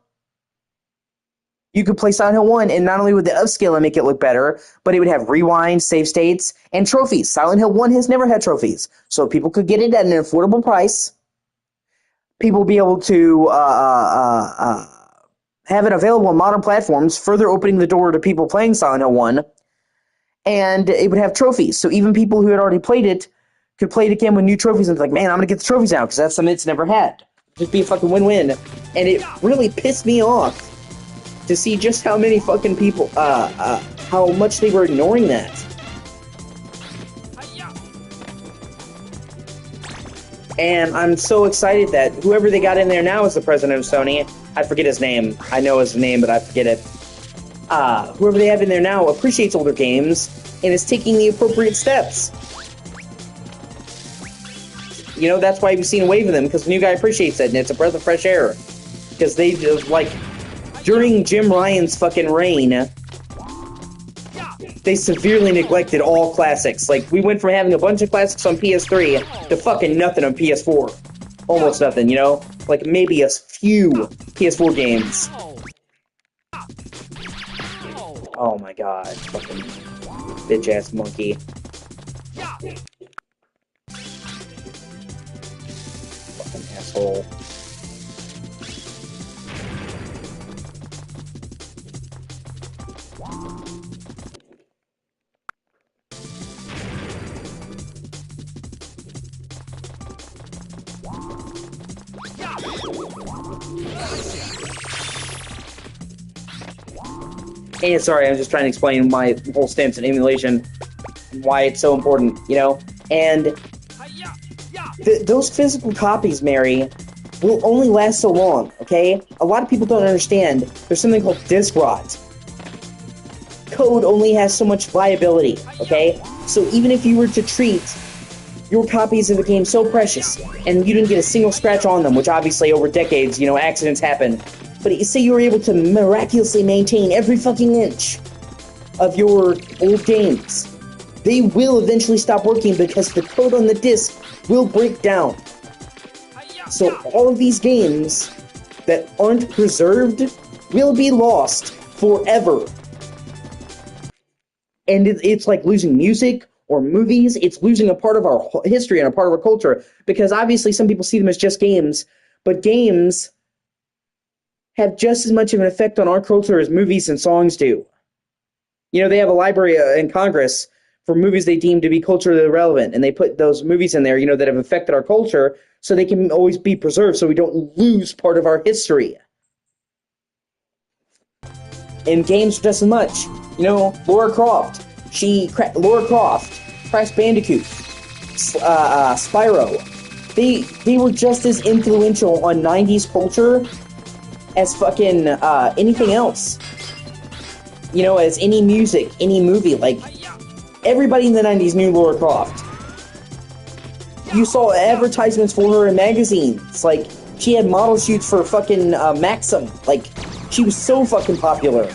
You could play Silent Hill 1, and not only would the upscale and make it look better, but it would have rewind, save states, and trophies. Silent Hill 1 has never had trophies, so people could get it at an affordable price. People would be able to have it available on modern platforms, further opening the door to people playing Silent Hill 1, and it would have trophies. So even people who had already played it could play it again with new trophies and be like, man, I'm going to get the trophies out because that's something it's never had. Just be a fucking win-win. And it really pissed me off to see just how many fucking people, how much they were ignoring that. And I'm so excited that whoever they got in there now as the president of Sony, I forget his name. I know his name, but I forget it. Whoever they have in there now appreciates older games and is taking the appropriate steps. You know, that's why we've seen a wave of them, because the new guy appreciates it, and it's a breath of fresh air. Because they, like, during Jim Ryan's fucking reign, they severely neglected all classics. Like, we went from having a bunch of classics on PS3 to fucking nothing on PS4. Almost nothing, you know? Like, maybe a few PS4 games. Oh my god, fucking bitch-ass monkey. Fucking asshole. And sorry, I'm just trying to explain my whole stance in emulation, why it's so important, you know? And those physical copies, Mary, will only last so long, okay? A lot of people don't understand. There's something called disk rot. Code only has so much viability, okay? So even if you were to treat your copies of the game so precious, and you didn't get a single scratch on them, which obviously over decades, you know, accidents happen, but say you were able to miraculously maintain every fucking inch of your old games, they will eventually stop working because the code on the disc will break down. So all of these games that aren't preserved will be lost forever. And it's like losing music or movies, it's losing a part of our history and a part of our culture. Because obviously some people see them as just games, but games have just as much of an effect on our culture as movies and songs do. You know, they have a library in Congress for movies they deem to be culturally relevant, and they put those movies in there, you know, that have affected our culture, so they can always be preserved, so we don't lose part of our history. And games just as much. You know, Lara Croft, Crash Bandicoot, Spyro. They were just as influential on 90s culture as fucking anything else. You know, as any music, any movie. Like, everybody in the 90s knew Lara Croft. You saw advertisements for her in magazines. Like, she had model shoots for fucking Maxim. Like, she was so fucking popular.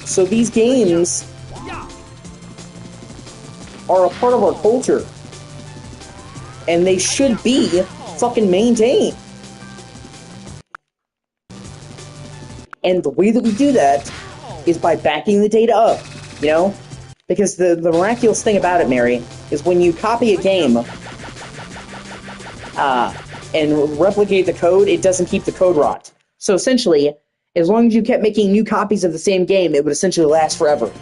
So these games are a part of our culture. And they should be fucking maintained. And the way that we do that is by backing the data up, you know? Because the miraculous thing about it, Mary, is when you copy a game and replicate the code, it doesn't keep the code rot. So essentially, as long as you kept making new copies of the same game, it would essentially last forever.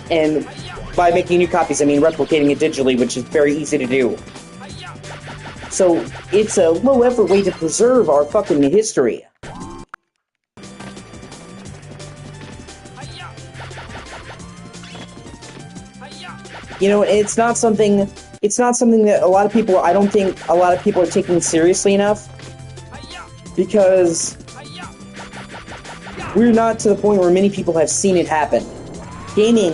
And by making new copies, I mean replicating it digitally, which is very easy to do. So it's a low-effort way to preserve our fucking history. You know, it's not something that a lot of people, I don't think a lot of people are taking seriously enough. Because we're not to the point where many people have seen it happen. Gaming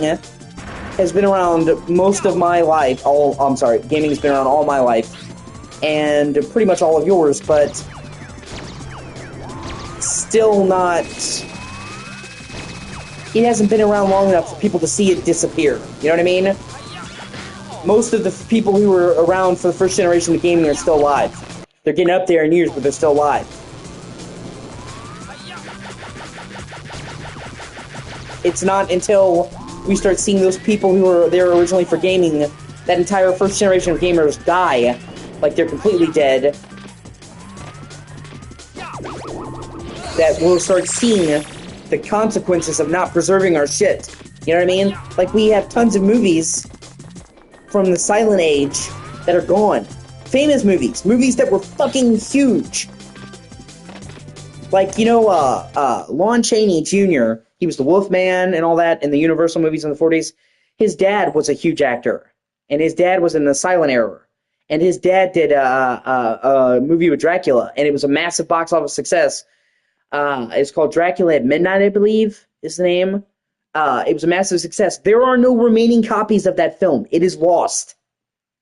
has been around most of my life. Gaming has been around all my life. And pretty much all of yours, but still not... It hasn't been around long enough for people to see it disappear. You know what I mean? Most of the people who were around for the first generation of gaming are still alive. They're getting up there in years, but they're still alive. It's not until we start seeing those people who were there originally for gaming, that entire first generation of gamers die, like they're completely dead, that we'll start seeing the consequences of not preserving our shit. You know what I mean? Like, we have tons of movies from the Silent Age that are gone. Famous movies. Movies that were fucking huge. Like, you know, Lon Chaney Jr., he was the Wolfman and all that in the Universal movies in the 40s. His dad was a huge actor. And his dad was in the silent era. And his dad did a movie with Dracula. And it was a massive box office success. It's called Dracula at Midnight, I believe, is the name. It was a massive success. There are no remaining copies of that film. It is lost.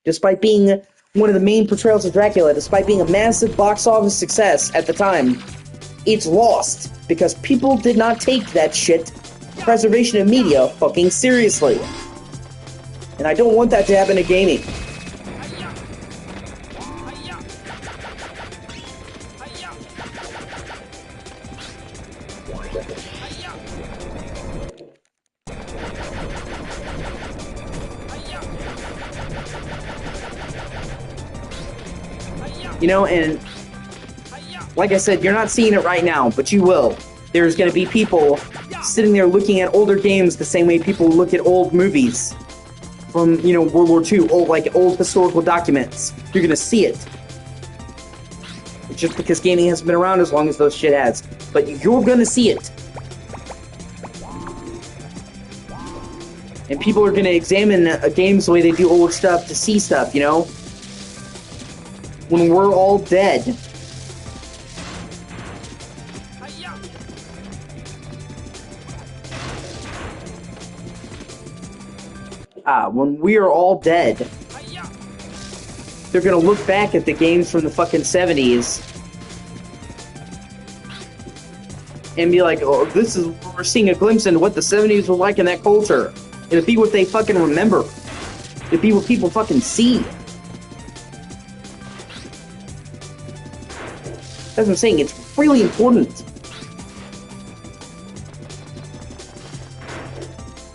Despite being one of the main portrayals of Dracula, despite being a massive box office success at the time, it's lost. Because people did not take that shit, preservation of media, fucking seriously. And I don't want that to happen to gaming. You know, and like I said, you're not seeing it right now, but you will. There's going to be people sitting there looking at older games the same way people look at old movies from, you know, World War II, old historical documents. You're going to see it. Just because gaming hasn't been around as long as those shit has. But you're going to see it. And people are going to examine games the way they do old stuff to see stuff, you know? When we're all dead. When we are all dead, they're gonna look back at the games from the fucking 70s and be like, oh, we're seeing a glimpse into what the 70s were like in that culture. It'll be what they fucking remember. It'll be what people fucking see. That's what I'm saying, it's really important.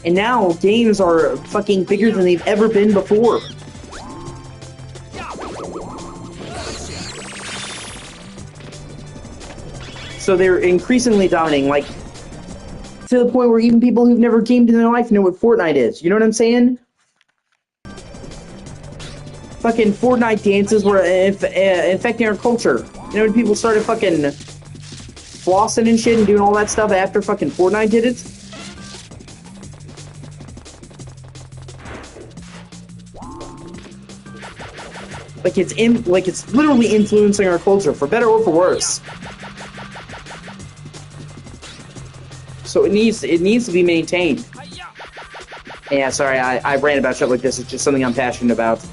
And now games are fucking bigger than they've ever been before. So they're increasingly dominating, like, to the point where even people who've never gamed in their life know what Fortnite is. You know what I'm saying? Fucking Fortnite dances were infecting our culture. You know when people started fucking flossing and shit and doing all that stuff after fucking Fortnite did it? Like it's literally influencing our culture, for better or for worse. So it needs to be maintained. Yeah, sorry, I rant about shit like this. It's just something I'm passionate about.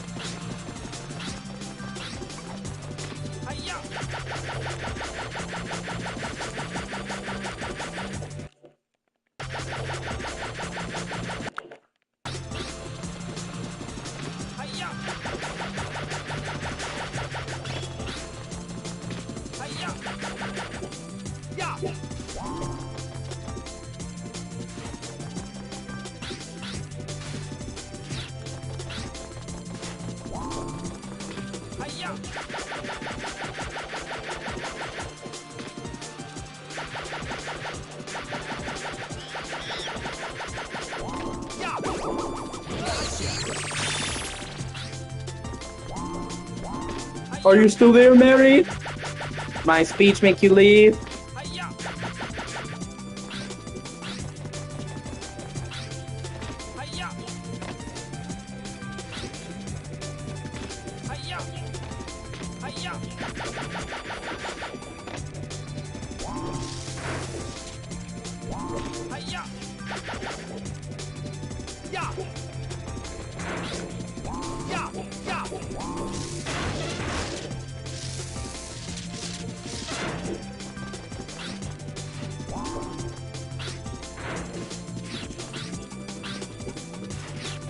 Are you still there, Mary? My speech make you leave?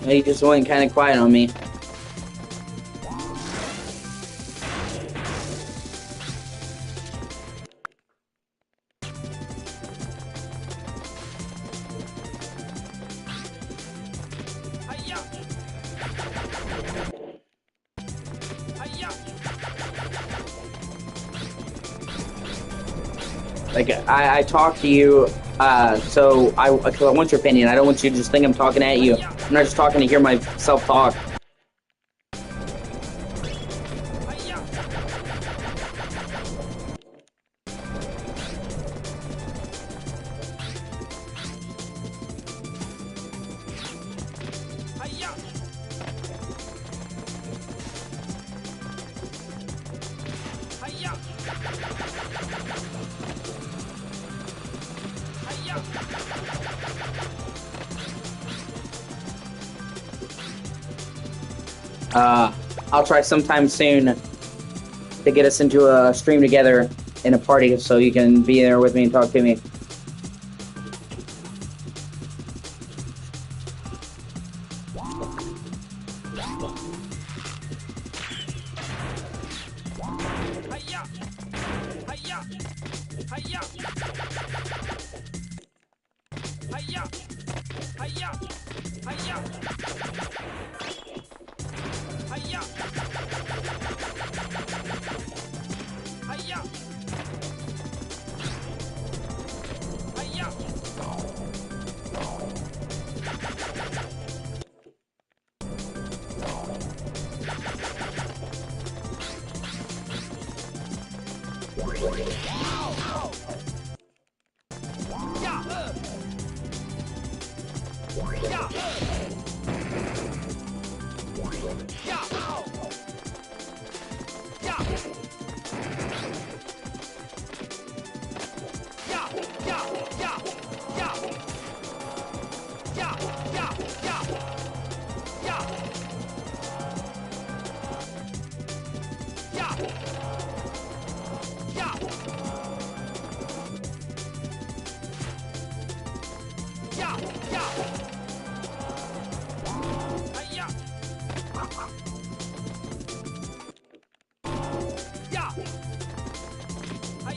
He just went kind of quiet on me. Like, I talk to you, so I want your opinion. I don't want you to just think I'm talking at you. I'm not just talking to hear myself talk. I'll try sometime soon to get us into a stream together in a party so you can be there with me and talk to me.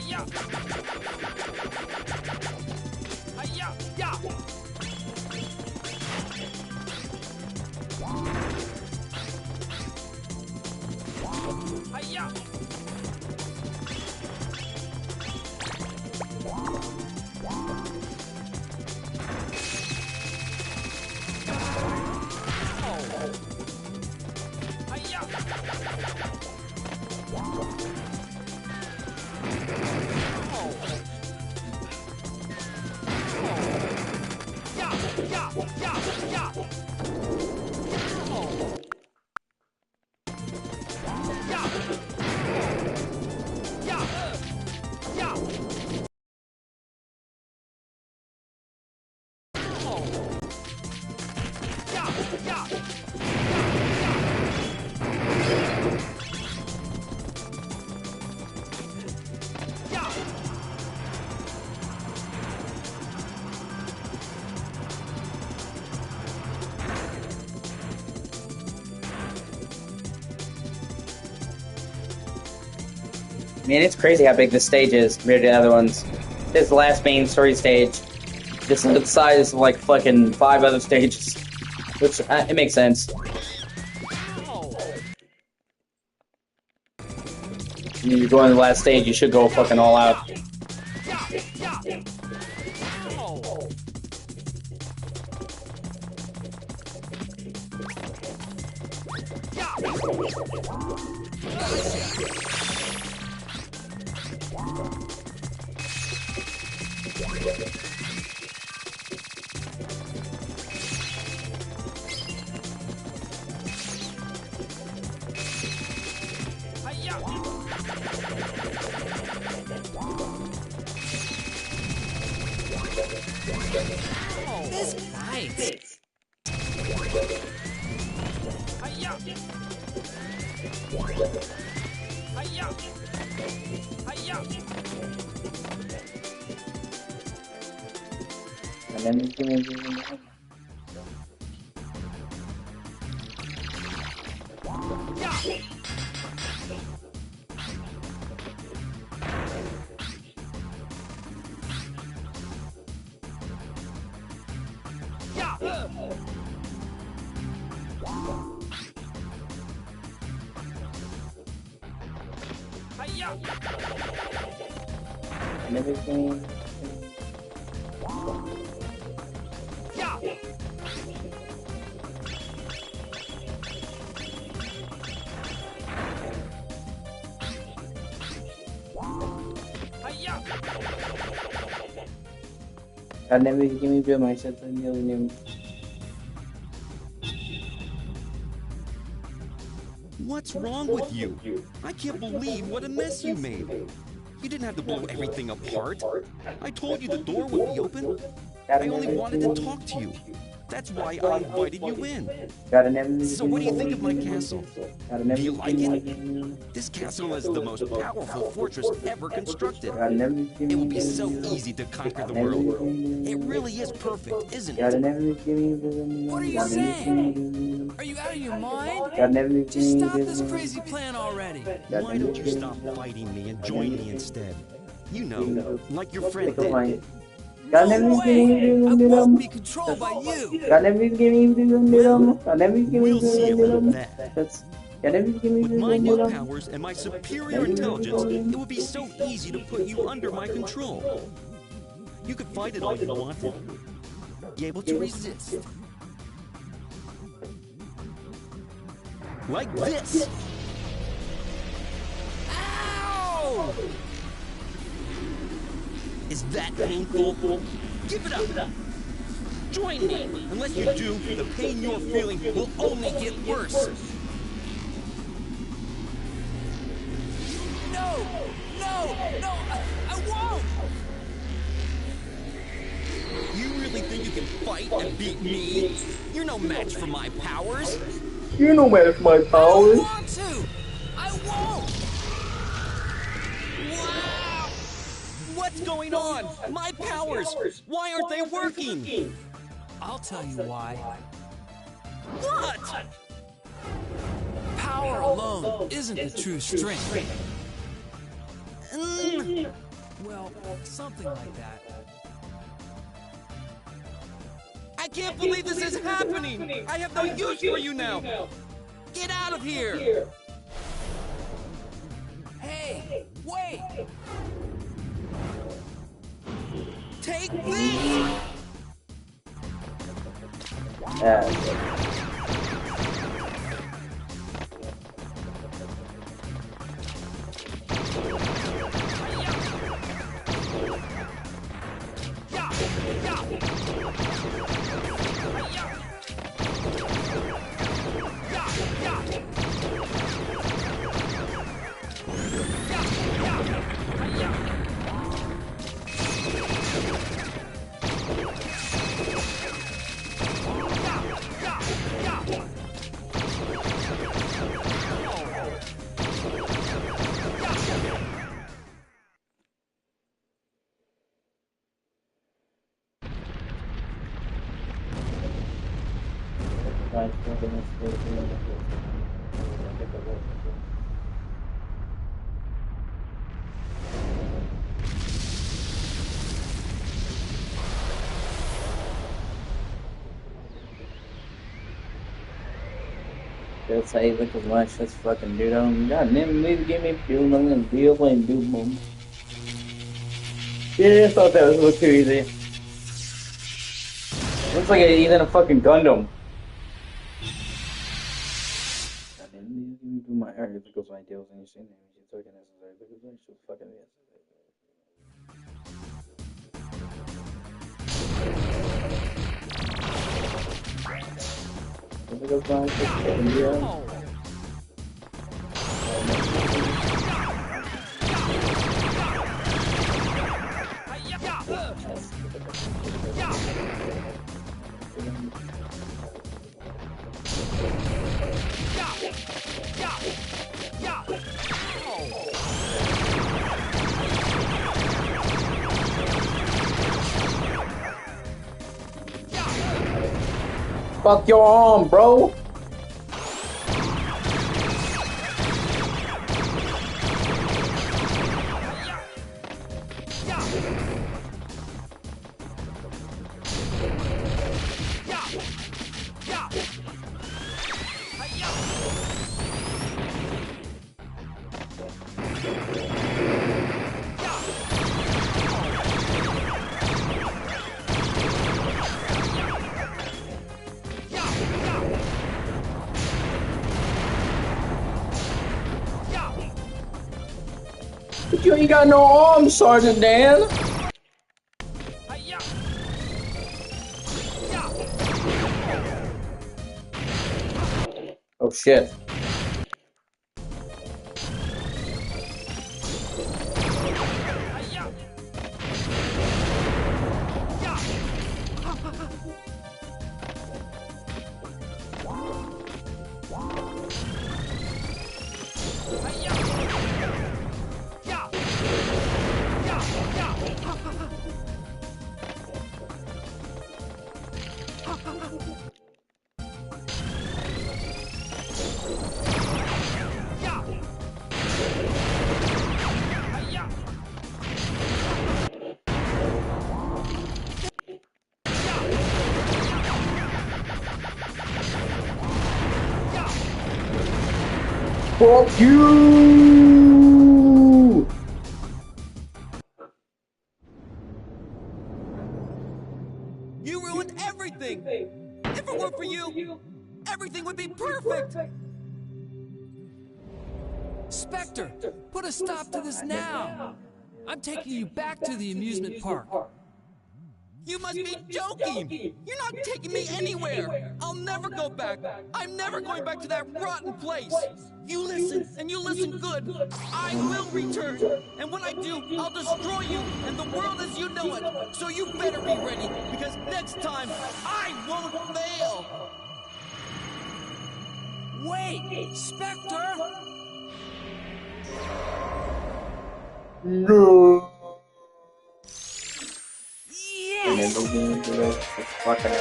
Yeah. Man, it's crazy how big this stage is compared to the other ones. This last main story stage, this is the size of like fucking 5 other stages, which it makes sense. You're going to the last stage, you should go fucking all out. This bites. And everything. And then we give me myself and the name. What's wrong with you? I can't believe what a mess you made. You didn't have to blow everything apart. I told you the door would be open. I only wanted to talk to you. That's why I invited you in. So what do you think of my castle? Do you like it? This castle is the most powerful fortress ever constructed. It will be so easy to conquer the world. It really is perfect, isn't it? What are you saying? Are you out of your mind? Just stop this crazy plan already. Why don't you stop fighting me and join me instead? You know, like your friend did. No way! I won't be controlled by you! We'll see about that. With my new powers and my superior intelligence, it would be so easy to put you under my control. You could fight it all you wanted. Be able to resist. Like this! Ow! Is that painful? Give it up! Join me! Unless you do, the pain you're feeling will only get worse! No! No! No! I won't! You really think you can fight and beat me? You're no match for my powers! You know where's my I powers? don't want to! I won't! Wow! What's going on? My powers! Why aren't they working? I'll tell you why. What? Power alone isn't the true strength. Well, something like that. I can't believe this is happening! I have no use for you now! Get out of here! Hey, wait! Take this! That's how you look as much. Let's fucking do them. God damn, maybe give me a million deal and do them. Yeah, I thought that was a little too easy. Looks like even a fucking Gundam. God damn, maybe give me do my art because my deals and you see me. She's talking necessary because I should fucking be. Fuck your arm, bro. But you ain't got no arms, Sergeant Dan. Oh shit. Fuck you! You ruined everything! If it weren't for you, everything would be perfect! Spectre, put a stop to this now! I'm taking you back to the amusement park. You must be joking! You're not taking me anywhere! I'll never go back! I'm never going back to that rotten place! You listen, and you listen good! I will return! And when I do, I'll destroy you and the world as you know it! So you better be ready, because next time, I won't fail! Wait! Spectre! No. Yes! Fucking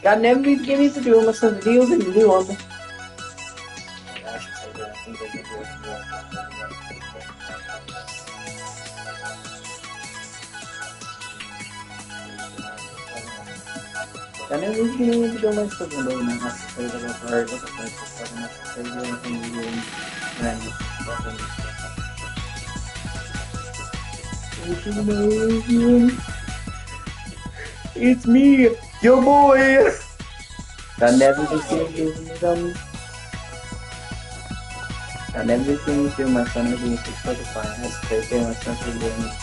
God damn, these gimmies to do almost some deals and do them. God damn, these gimmies to do almost some deals and do It's me, your boy. Done everything you do. Done everything you do, my son. Everything is Spotify. I have to take care of my son for doing it.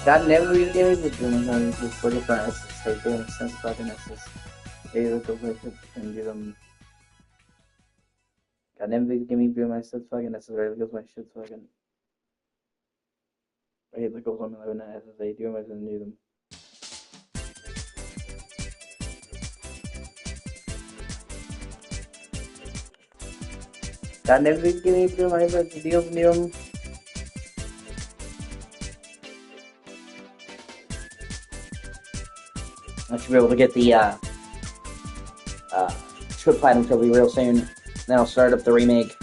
God never really gave me the dream on his for different S's. They doing sense fucking S's. They look over and do them. God never really gave me dream my shit's fucking S's. Right, look at my shit's fucking. Right, look at 111 S's. They do them and do them. God never really gave me dream my shit's deals and do them. I should be able to get the Trip Platinum Trophy real soon. Then I'll start up the remake.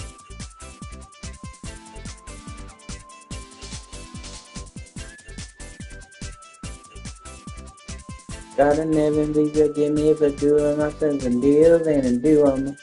Gotta never be forgive me for doing my sins and deals and do them.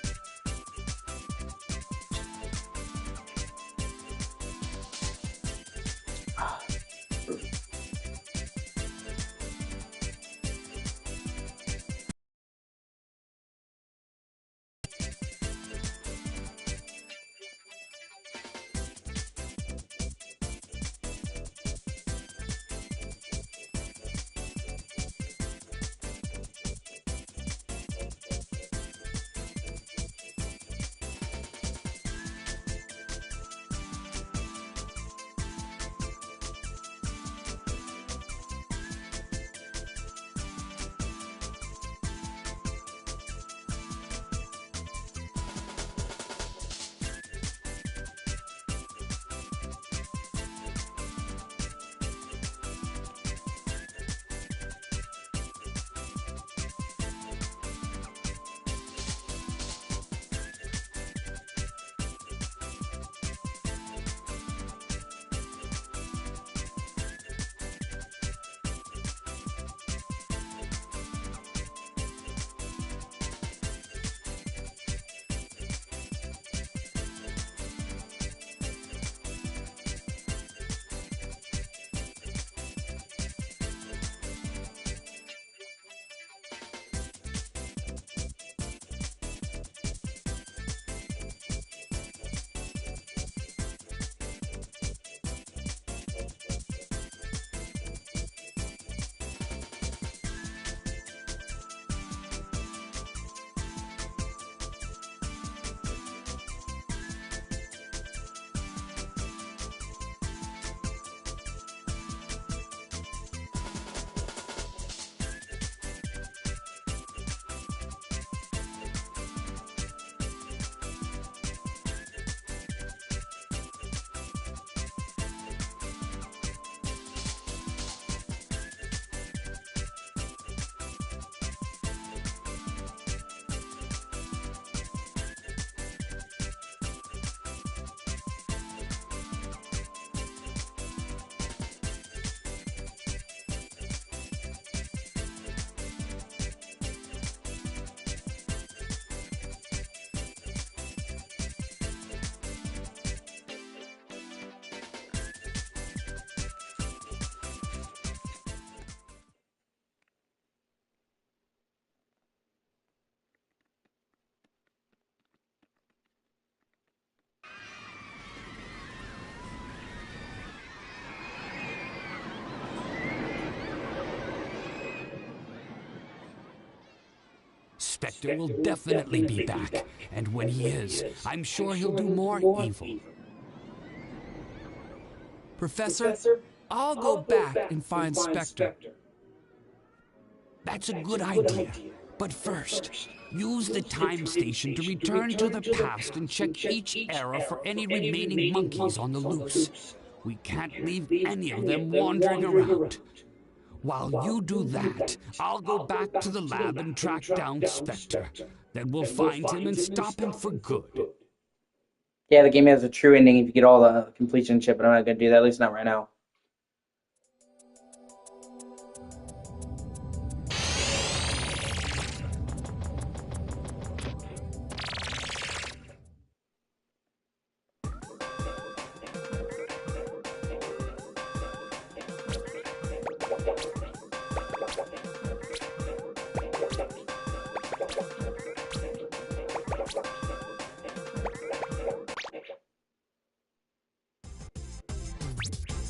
Spectre will definitely be back, and when he is, I'm sure he'll do more evil. Professor, I'll go back and find Spectre. That's a good idea. But first, use the time station to return to the past and check each era for any remaining monkeys on the loose. We can't leave any of them wandering around. While you do that, I'll go back to the lab and track down Spectre. Then we'll find him and stop him for good. Yeah, the game has a true ending if you get all the completion shit, but I'm not gonna do that, at least not right now.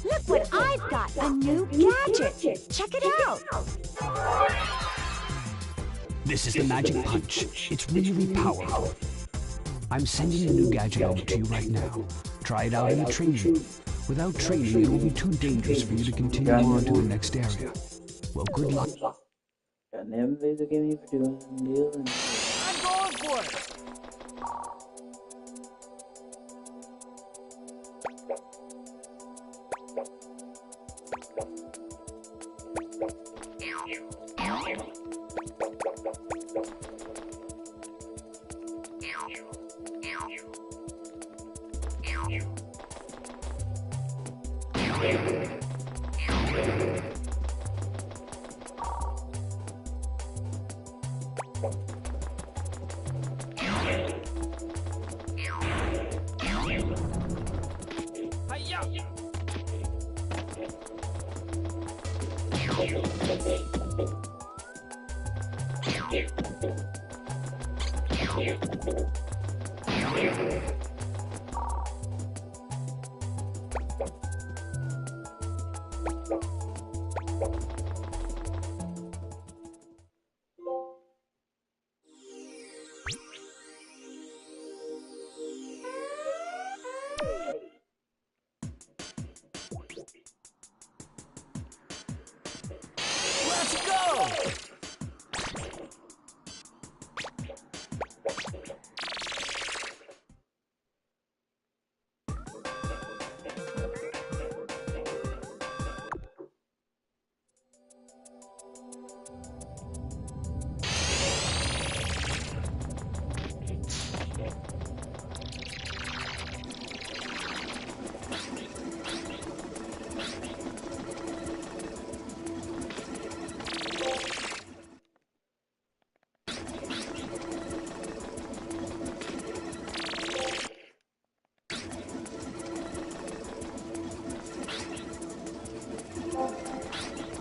Look what I've got, a new gadget. Check it out. This is the magic punch. It's really powerful. I'm sending the new gadget over to you right now. Try it out in the training. Without training, it will be too dangerous for you to continue on to the next area. Well, good luck. Got them video gaming for doing deal. I'm going for it. Let's go!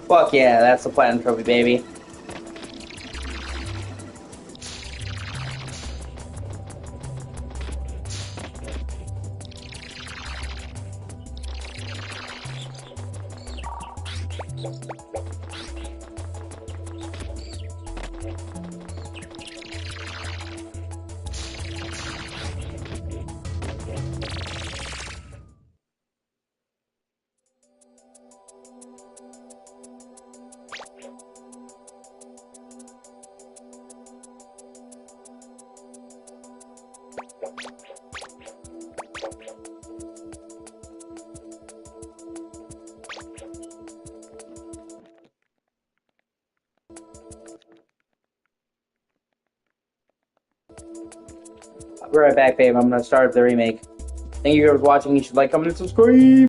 Fuck yeah, that's the platinum trophy, baby. I'll be right back, babe. I'm gonna start the remake. Thank you for watching. You should like, comment, and subscribe.